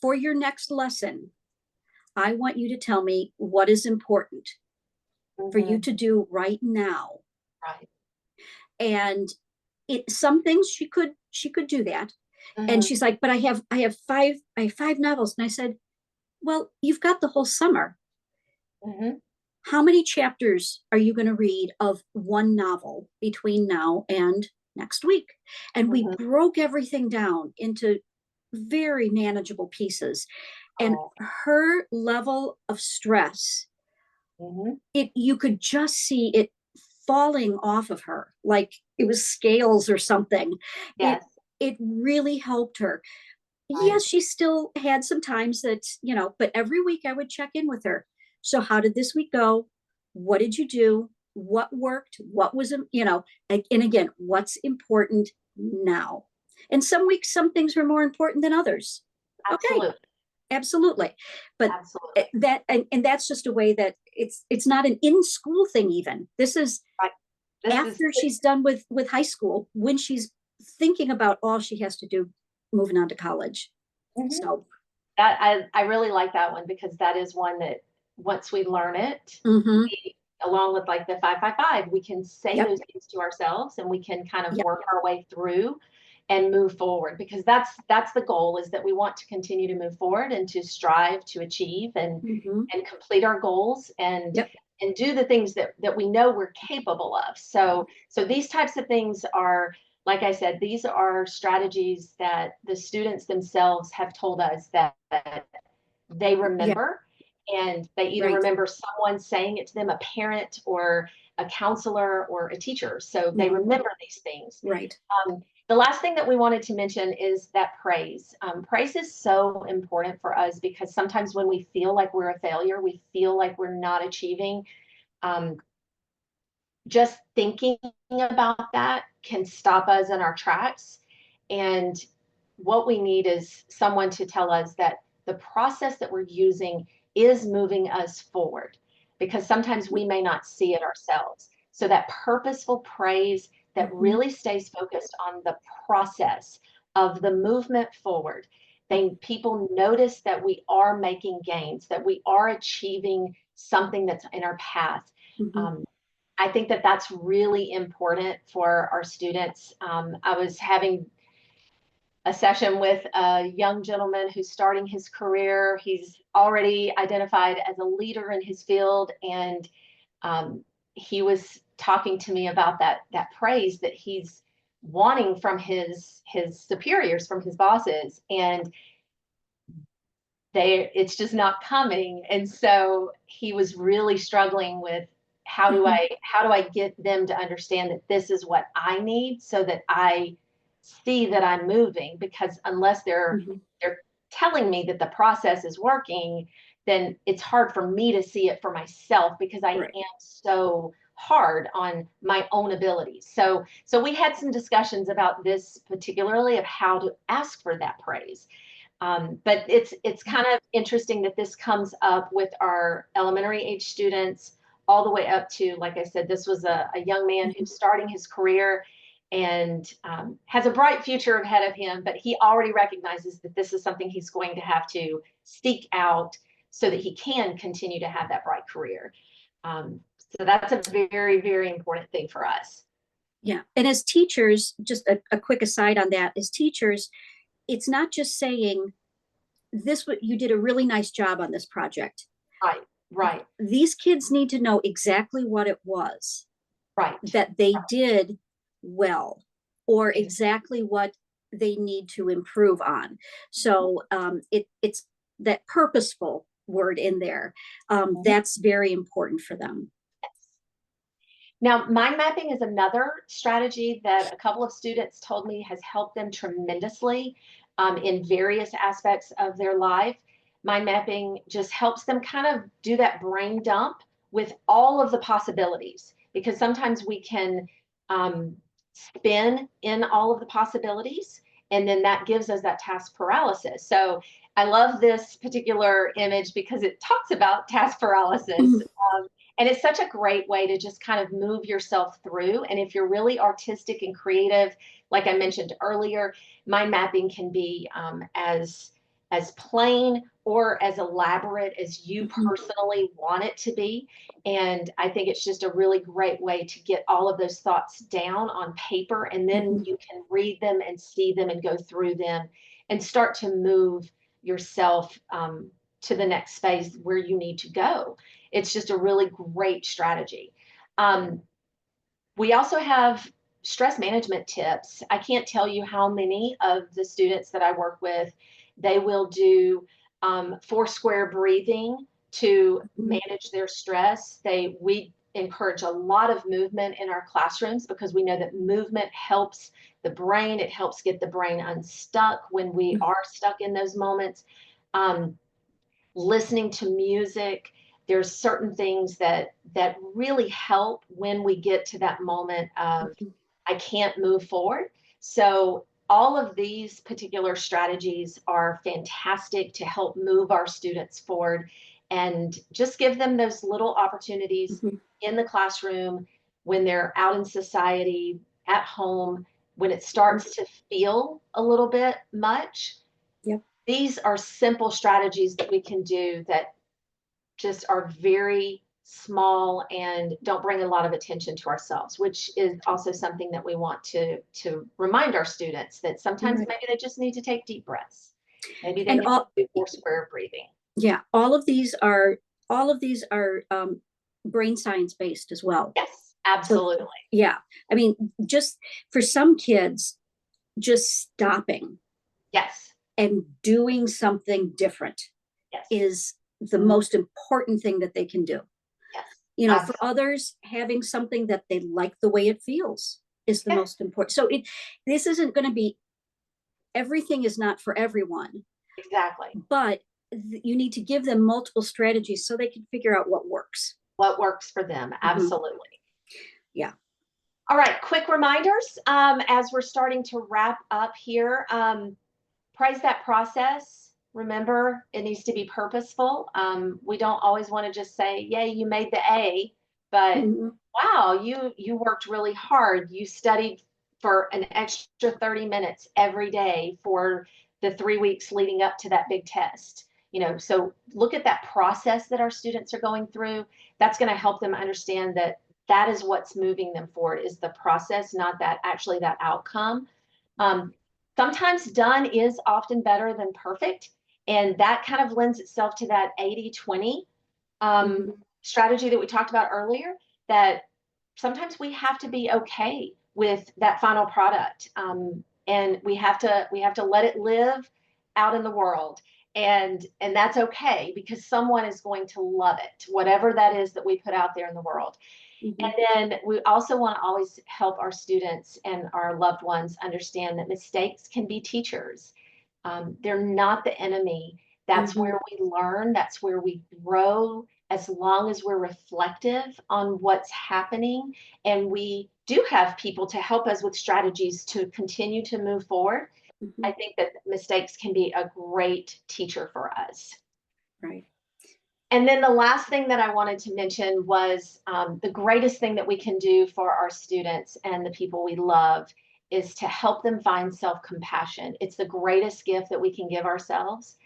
for your next lesson, I want you to tell me what is important for you Mhm. to do right now. Right. And some things she could do that. And Mhm. she's like, but I have five novels. And I said, well, you've got the whole summer. Mhm. How many chapters are you going to read of one novel between now and next week? And we Mhm. broke everything down into very manageable pieces. And Oh. her level of stress, Mhm. you could just see it falling off of her like it was scales or something. It Yes. it really helped her. Right. Yes, she still had some times that, but every week I would check in with her. So how did this week go? What did you do? What worked? What was, and again, what's important now? And some weeks, some things were more important than others. Okay, Absolutely. absolutely. But Absolutely. and that's just a way that it's not an in school thing even. This is Right. This is after she's done with high school when she's thinking about all she has to do moving on to college. Mhm. So, That I really like that one because that is one that once we learn it, mm-hmm. we, along with like the 555, we can say Yep. those things to ourselves and we can kind of Yep. work our way through and move forward because that's the goal is that we want to continue to move forward and to strive to achieve Mm-hmm. and complete our goals Yep. and do the things that we know we're capable of. So these types of things are, like I said, these are strategies that the students themselves have told us that they Yeah. remember, and they either Right. remember someone saying it to them, a parent or a counselor or a teacher. So they Mm-hmm. remember these things. Right. The last thing that we wanted to mention is that praise. Praise is so important for us because sometimes when we feel like we're a failure, we feel like we're not achieving, um, just thinking about that can stop us in our tracks. And what we need is someone to tell us that the process that we're using is moving us forward because sometimes we may not see it ourselves. So that purposeful praise that Mm-hmm. really stays focused on the process of the movement forward. Then people notice that we are making gains, that we are achieving something that's in our path. Mm-hmm. Um, I think that that's really important for our students. I was having a session with a young gentleman who's starting his career. He's already identified as a leader in his field, and um, he was talking to me about that praise that he's wanting from his superiors, from his bosses, and it's just not coming. And so he was really struggling with Mhm. how do I get them to understand that this is what I need so that I see that I'm moving? Because unless Mhm. they're telling me that the process is working, then it's hard for me to see it for myself because I Right. am so hard on my own abilities. So we had some discussions about this particularly of how to ask for that praise. But it's kind of interesting that this comes up with our elementary age students all the way up to, like I said, this was a young man Mhm. who's starting his career and has a bright future ahead of him, but he already recognizes that this is something he's going to have to seek out so that he can continue to have that bright career. Um, so that's a very, very important thing for us. Yeah. And as teachers, just a quick aside on that, as teachers, it's not just saying this, what you did a really nice job on this project. Right, right, These kids need to know exactly what it was right, that they right. did well, or exactly what they need to improve on. So it's that purposeful word in there. Mhm. That's very important for them. Now, mind mapping is another strategy that a couple of students told me has helped them tremendously in various aspects of their life. Mind mapping just helps them kind of do that brain dump with all of the possibilities because sometimes we can um, spin in all of the possibilities and then that gives us that task paralysis. So I love this particular image because it talks about task paralysis. And it's such a great way to just kind of move yourself through. And if you're really artistic and creative, like I mentioned earlier, mind mapping can be as plain or as elaborate as you personally want it to be. And I think it's just a really great way to get all of those thoughts down on paper, and then you can read them and see them and go through them and start to move yourself to the next space where you need to go. It's just a really great strategy. Um, we also have stress management tips. I can't tell you how many of the students that I work with, they will do four square breathing to manage their stress. We encourage a lot of movement in our classrooms because we know that movement helps the brain. It helps get the brain unstuck when we are stuck in those moments. Um, Listening to music, there's certain things that really help when we get to that moment of I can't move forward. So all of these particular strategies are fantastic to help move our students forward and just give them those little opportunities in the classroom, when they're out in society, at home, when it starts to feel a little bit much. Yep. These are simple strategies that we can do that just are very small and don't bring a lot of attention to ourselves, which is also something that we want to remind our students that sometimes Right. maybe they just need to take deep breaths. Maybe they And need to all, do four square breathing. yeah, all of these are brain science based as well. Yes, So absolutely. yeah, I mean, just for some kids, just stopping Yes, and doing something different yes, is the most important thing that they can do. yes, You know, for absolutely. others, having something that they like the way it feels is the Yeah, most important. So this isn't going to be, everything is not for everyone, exactly. but you need to give them multiple strategies so they can figure out what works. What works for them. Mhm. Absolutely. Yeah. All right, quick reminders as we're starting to wrap up here. Praise that process. Remember, it needs to be purposeful. We don't always want to just say, "Yay, you made the A," but Mhm. wow, you worked really hard. You studied for an extra 30 minutes every day for the 3 weeks leading up to that big test. So look at that process that our students are going through. That's going to help them understand that that is what's moving them forward is the process, not that actually that outcome. Um, Sometimes done is often better than perfect. And that kind of lends itself to that 80-20 Mhm. strategy that we talked about earlier, that sometimes we have to be okay with that final product. And we have to let it live out in the world. And that's okay because someone is going to love it, whatever that is that we put out there in the world. Mhm. And then we also want to always help our students and our loved ones understand that mistakes can be teachers. They're not the enemy. That's Mhm. where we learn, that's where we grow, as long as we're reflective on what's happening. And we do have people to help us with strategies to continue to move forward. I Mhm. think that mistakes can be a great teacher for us. Right. And then the last thing that I wanted to mention was the greatest thing that we can do for our students and the people we love is to help them find self-compassion. It's the greatest gift that we can give ourselves.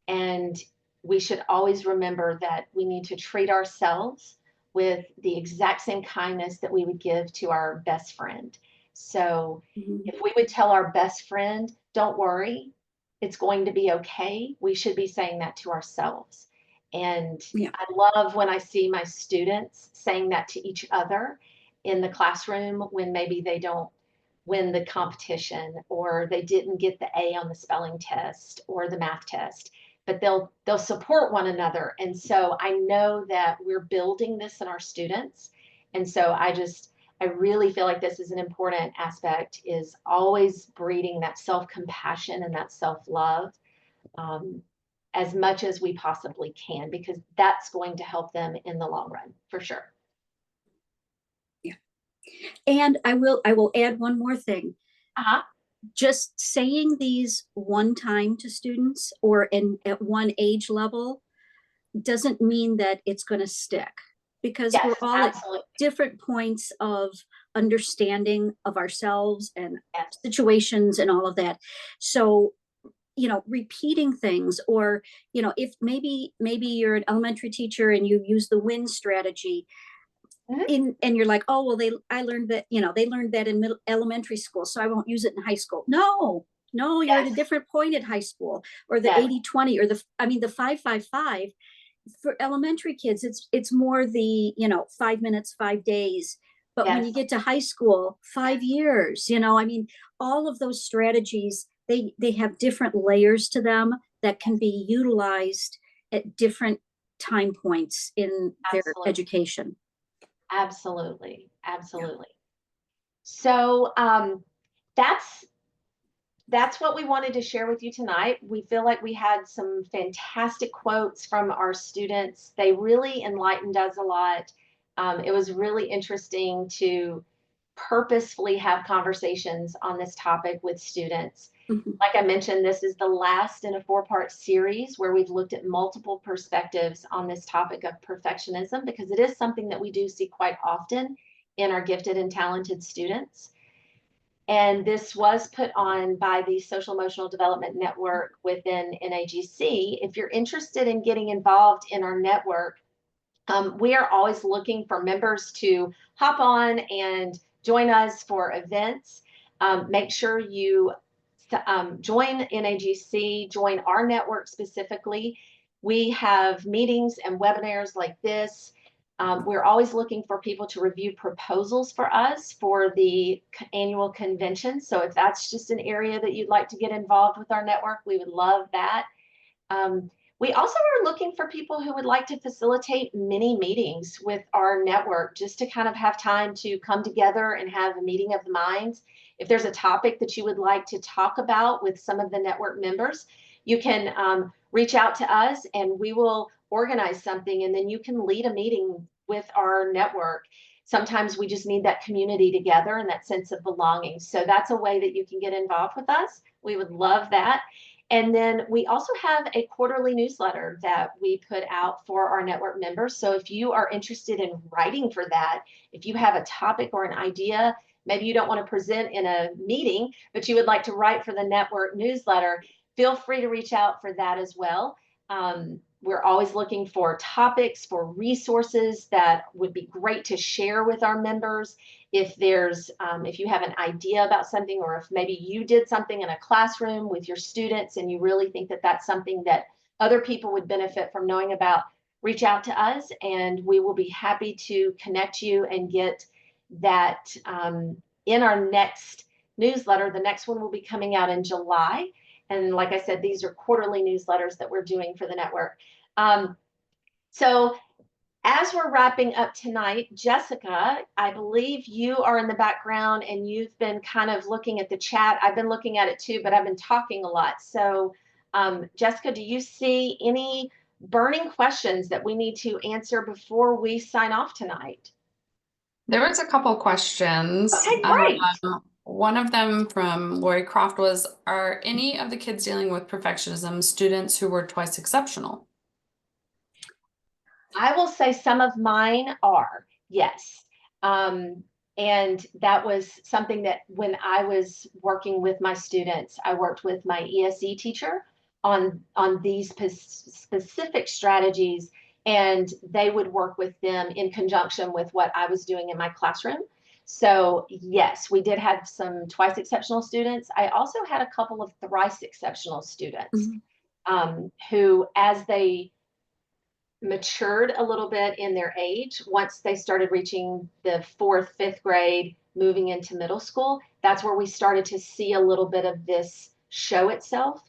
And we should always remember that we need to treat ourselves with the exact same kindness that we would give to our best friend. So Mhm. if we would tell our best friend, don't worry, it's going to be okay, we should be saying that to ourselves. And Yeah. I love when I see my students saying that to each other in the classroom when maybe they don't win the competition or they didn't get the A on the spelling test or the math test, but they'll support one another. And so I know that we're building this in our students. And so I really feel like this is an important aspect, is always breeding that self-compassion and that self-love, um, as much as we possibly can, because that's going to help them in the long run for sure. Yeah. And I will add one more thing. Uh-huh. Just saying these one time to students or in at one age level doesn't mean that it's going to stick, because Yes, we're all at absolutely. different points of understanding of ourselves and Yes, situations and all of that. So, repeating things, or, if maybe you're an elementary teacher and you use the win strategy mhm, in, and you're like, oh, well, I learned that, they learned that in middle elementary school, so I won't use it in high school. No, no, you're at a yes, different point at high school. Or the yes, 80-20, or the 5-5-5 for elementary kids. It's more the 5 minutes, 5 days. But when yes, you get to high school, yes, 5 years, all of those strategies, they have different layers to them that can be utilized at different time points in their absolutely, education. absolutely, Yeah. absolutely. So that's that's what we wanted to share with you tonight. We feel like we had some fantastic quotes from our students. They really enlightened us a lot. It was really interesting to purposefully have conversations on this topic with students. Mhm. Like I mentioned, this is the last in a four-part series where we've looked at multiple perspectives on this topic of perfectionism, because it is something that we do see quite often in our gifted and talented students. And this was put on by the Social Emotional Development Network within NAGC. If you're interested in getting involved in our network, we are always looking for members to hop on and join us for events. Make sure you join NAGC, join our network specifically. We have meetings and webinars like this. We're always looking for people to review proposals for us for the annual convention. So if that's just an area that you'd like to get involved with our network, we would love that. Um, we also are looking for people who would like to facilitate mini meetings with our network, just to kind of have time to come together and have a meeting of the minds. If there's a topic that you would like to talk about with some of the network members, you can reach out to us and we will organize something, and then you can lead a meeting with our network. Sometimes we just need that community together and that sense of belonging. So that's a way that you can get involved with us. We would love that. And then we also have a quarterly newsletter that we put out for our network members. So if you are interested in writing for that, if you have a topic or an idea, maybe you don't want to present in a meeting, but you would like to write for the network newsletter, feel free to reach out for that as well. We're always looking for topics, for resources that would be great to share with our members. If you have an idea about something, or if maybe you did something in a classroom with your students and you really think that that's something that other people would benefit from knowing about, reach out to us and we will be happy to connect you and get that in our next newsletter. The next one will be coming out in July. And like I said, these are quarterly newsletters that we're doing for the network. So as we're wrapping up tonight, Jessica, I believe you are in the background and you've been kind of looking at the chat. I've been looking at it too, but I've been talking a lot. So Jessica, do you see any burning questions that we need to answer before we sign off tonight? There was a couple questions. Okay, great. One of them from Lori Croft was, are any of the kids dealing with perfectionism students who were twice exceptional? I will say some of mine are, yes. And that was something that when I was working with my students, I worked with my ESE teacher on these specific strategies, and they would work with them in conjunction with what I was doing in my classroom. So yes, we did have some twice exceptional students. I also had a couple of thrice exceptional students who, as they matured a little bit in their age, once they started reaching the fourth, fifth grade, moving into middle school, that's where we started to see a little bit of this show itself.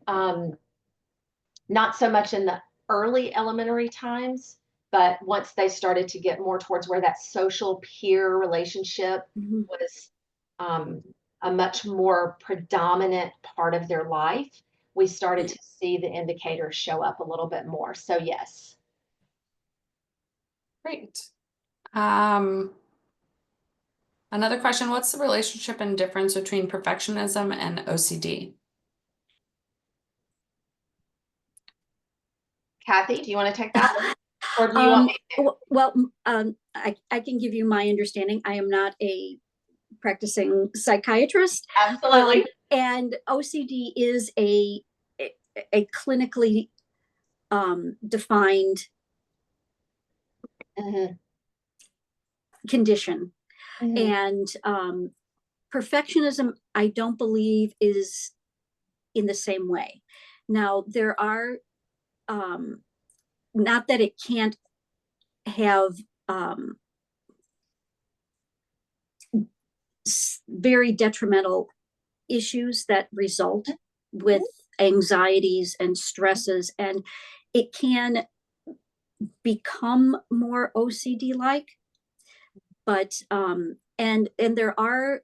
Not so much in the early elementary times, but once they started to get more towards where that social peer relationship was a much more predominant part of their life, we started to see the indicators show up a little bit more. So yes. Great. Another question, what's the relationship and difference between perfectionism and OCD? Kathy, do you want to take that one? Or do you want me to? Well, I can give you my understanding. I am not a practicing psychiatrist. Absolutely. And OCD is a clinically defined condition. And perfectionism, I don't believe, is in the same way. Now, there are, not that it can't have very detrimental issues that result with anxieties and stresses, and it can become more OCD like. But and there are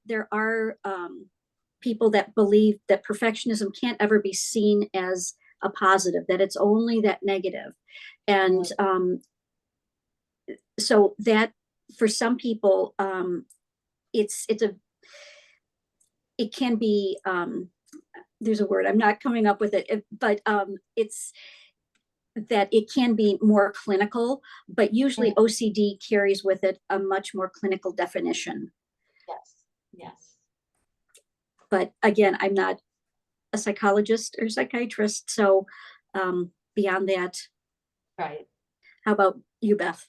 people that believe that perfectionism can't ever be seen as a positive, that it's only that negative. And so that for some people it can be there's a word, I'm not coming up with it, but it's that it can be more clinical, but usually OCD carries with it a much more clinical definition. Yes. But again, I'm not a psychologist or psychiatrist, so beyond that. Right. How about you, Beth?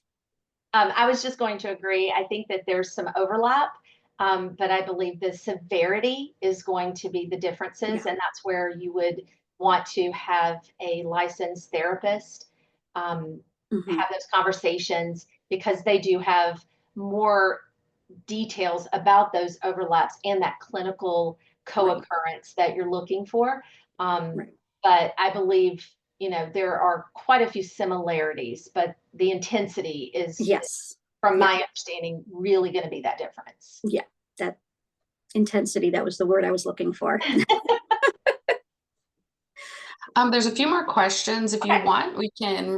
I was just going to agree. I think that there's some overlap, but I believe the severity is going to be the differences, and that's where you would want to have a licensed therapist have those conversations, because they do have more details about those overlaps and that clinical co-occurrence that you're looking for. But I believe, there are quite a few similarities, but the intensity is, from my understanding, really going to be that difference. Yeah, that intensity, that was the word I was looking for. There's a few more questions. If you want, we can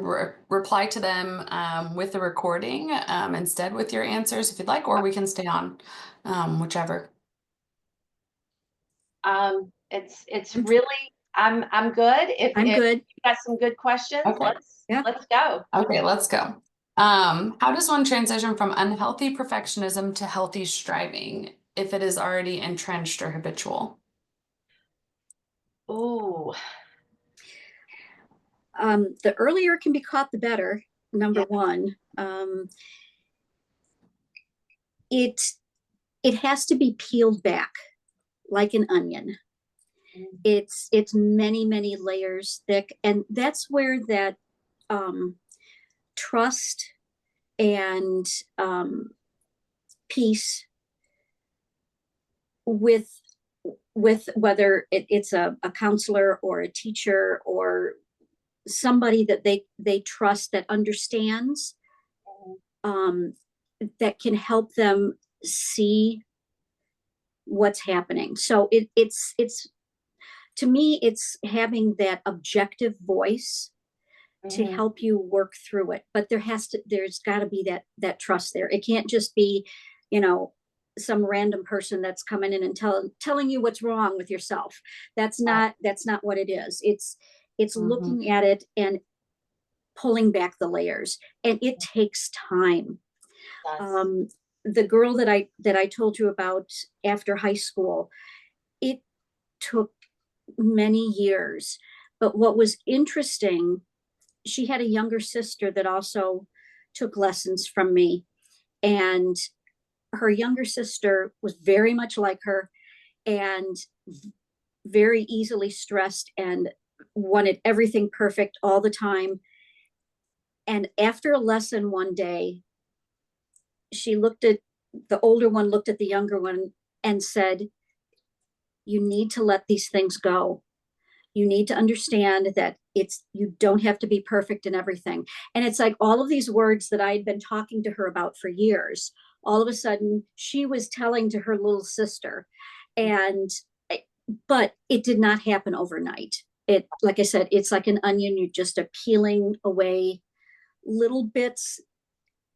reply to them with the recording instead with your answers if you'd like, or we can stay on, whichever. It's really, I'm good. If good. you got some good questions, let's go. Okay, let's go. How does one transition from unhealthy perfectionism to healthy striving if it is already entrenched or habitual? Ooh. The earlier it can be caught, the better. Number one, it has to be peeled back like an onion. It's many layers thick, and that's where that trust and peace with with whether it's a counselor or a teacher or somebody that they trust that understands, um, that can help them see what's happening. So it's to me, it's having that objective voice to Mhm. help you work through it. But there's got to be that trust there. It can't just be, you know, some random person that's coming in and telling you what's wrong with yourself. Right. That's not what it is. It's Mhm. looking at it and pulling back the layers, and it takes time. Does. um, the girl that I told you about after high school, it took many years. But what was interesting, she had a younger sister that also took lessons from me, and her younger sister was very much like her, and very easily stressed and wanted everything perfect all the time. And after a lesson one day, she looked at the older one, looked at the younger one, and said, "You need to let these things go. You need to understand that you don't have to be perfect in everything." And it's like all of these words that I had been talking to her about for years, all of a sudden she was telling to her little sister. And but it did not happen overnight. It, like I said, it's like an onion. You just are peeling away little bits,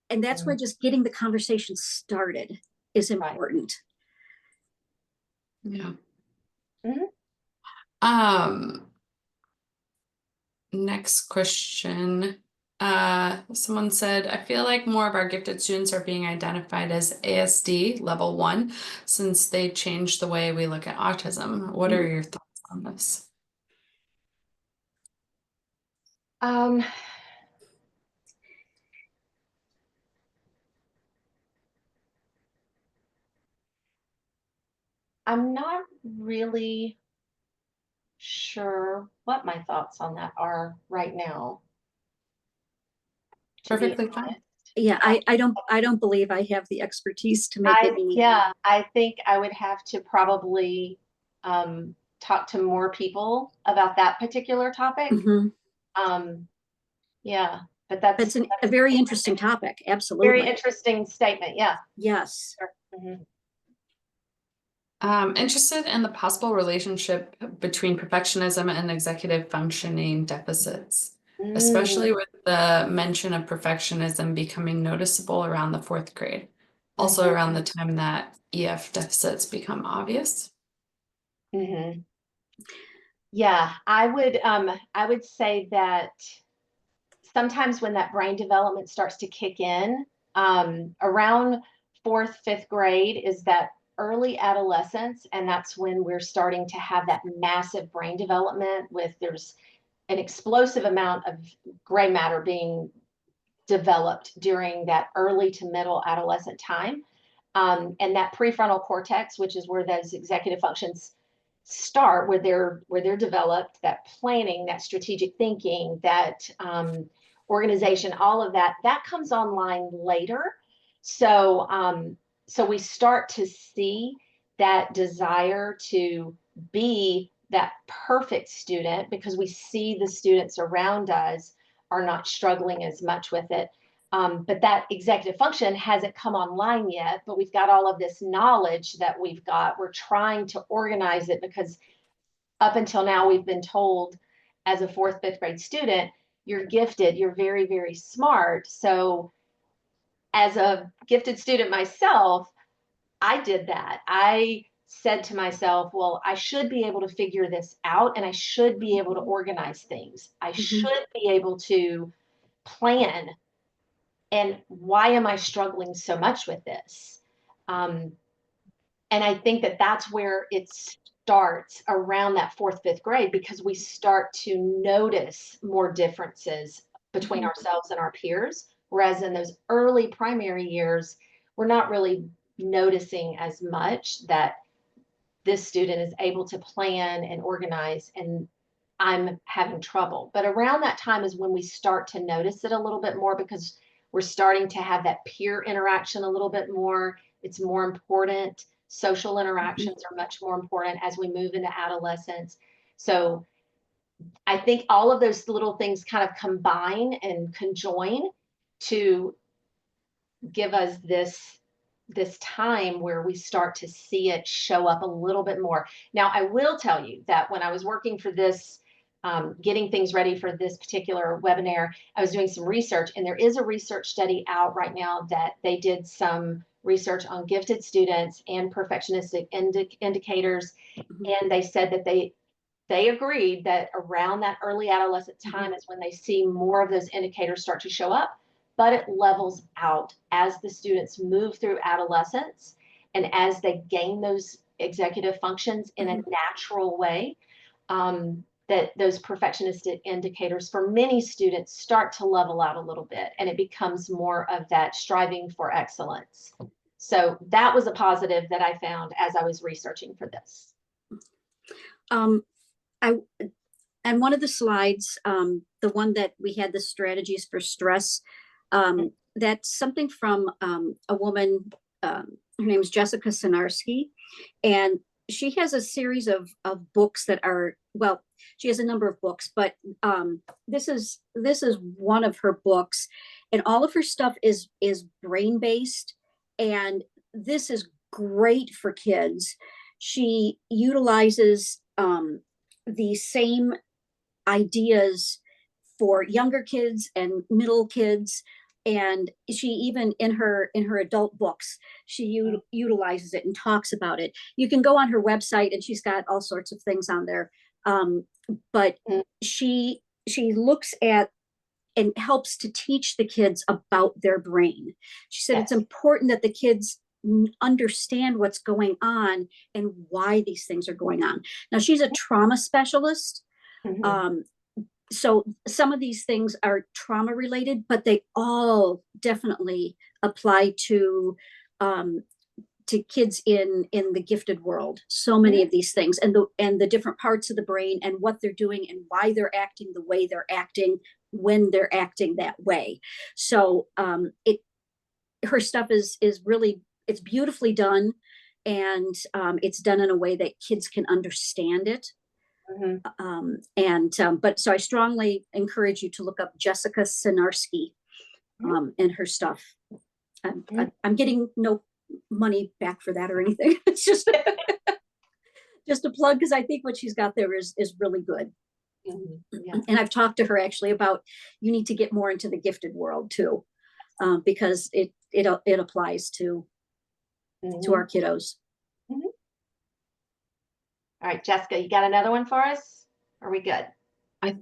and that's where Mhm. just getting the conversation started is Right. important. Yeah. Mhm. Um, Next question. Someone said, I feel like more of our gifted students are being identified as ASD level 1 since they changed the way we look at autism. What are your thoughts on this? Um, I'm not really sure what my thoughts on that are right now, to be Perfectly fine. honest. Yeah, Um, I don't believe I have the expertise to make any. yeah, I think I would have to probably talk to more people about that particular topic. Mhm. Um, yeah, but That's a that's very interesting topic. very Absolutely. interesting statement. Yeah. Yes. Sure. Mhm. Interested in the possible relationship between perfectionism and executive functioning deficits, Mm, especially with the mention of perfectionism becoming noticeable around the fourth grade, also mhm, around the time that EF deficits become obvious. mhm. Yeah, I would say that sometimes when that brain development starts to kick in, around fourth, fifth grade is that early adolescence, and that's when we're starting to have that massive brain development with there's an explosive amount of gray matter being developed during that early to middle adolescent time. And that prefrontal cortex, which is where those executive functions start, where they're developed, that planning, that strategic thinking, that organization, all of that, that comes online later. So so we start to see that desire to be that perfect student because we see the students around us are not struggling as much with it. But that executive function hasn't come online yet, but we've got all of this knowledge that we've got. We're trying to organize it because up until now, we've been told as a fourth, fifth grade student, you're gifted, you're very, very smart. So, as a gifted student myself, I did that. I said to myself, well, I should be able to figure this out and I should be able to organize things. I Mhm. should be able to plan. And why am I struggling so much with this? Um, and I think that that's where it starts around that fourth, fifth grade because we start to notice more differences between Mhm. ourselves and our peers. Whereas in those early primary years, we're not really noticing as much that this student is able to plan and organize and I'm having trouble. But around that time is when we start to notice it a little bit more because we're starting to have that peer interaction a little bit more. It's more important. Social interactions are much more important as we move into adolescence. So I think all of those little things kind of combine and conjoin to give us this time where we start to see it show up a little bit more. Now, I will tell you that when I was working for this, getting things ready for this particular webinar, I was doing some research, and there is a research study out right now that they did some research on gifted students and perfectionistic indicators, and they said that they agreed that around that early adolescent time is when they see more of those indicators start to show up, but it levels out as the students move through adolescence and as they gain those executive functions in a natural way. That those perfectionistic indicators for many students start to level out a little bit, and it becomes more of that striving for excellence. So that was a positive that I found as I was researching for this. I and one of the slides, the one that we had, the strategies for stress, that's something from a woman, her name is Jessica Sinarski, and she has a series of books that are, well, she has a number of books, but this is one of her books, and all of her stuff is brain based, and this is great for kids. She utilizes the same ideas for younger kids and middle kids, and she even in her adult books she utilizes it and talks about it. You can go on her website and she's got all sorts of things on there, but she looks at and helps to teach the kids about their brain. She said it's important that the kids understand what's going on and why these things are going on. Now, she's a trauma specialist. So some of these things are trauma related, but they all definitely apply to kids in the gifted world. So many of these things, and the different parts of the brain and what they're doing and why they're acting the way they're acting when they're acting that way. So her stuff is really, it's beautifully done, and it's done in a way that kids can understand it. But so I strongly encourage you to look up Jessica Sinarski and her stuff. I'm getting no money back for that or anything. It's just just a plug, because I think what she's got there is really good. And I've talked to her actually about, you need to get more into the gifted world too, because it applies to our kiddos. All right, Jessica, you got another one for us? Are we good? I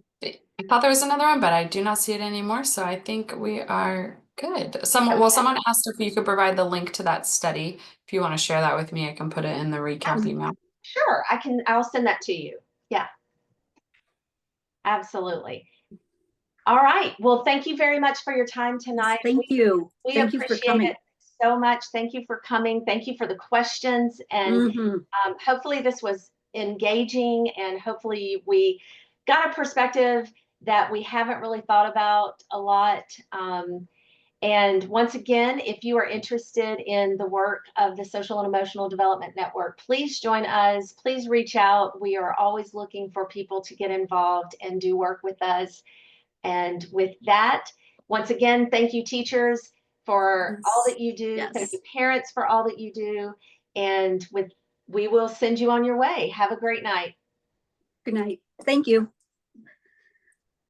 thought there was another one, but I do not see it anymore. So I think we are good. Someone asked if you could provide the link to that study. If you want to share that with me, I can put it in the recap email. Sure, I'll send that to you. Yeah, absolutely. All right. Well, thank you very much for your time tonight. Thank you. We Thank you for coming. it so much. Thank you for coming. Thank you for the questions. And hopefully this was engaging, and hopefully we got a perspective that we haven't really thought about a lot. And once again, if you are interested in the work of the Social and Emotional Development Network, please join us. Please reach out. We are always looking for people to get involved and do work with us. And with that, once again, thank you, teachers, for all that you do. Thank you, parents, for all that you do. And we will send you on your way. Have a great night. Good night. Thank you.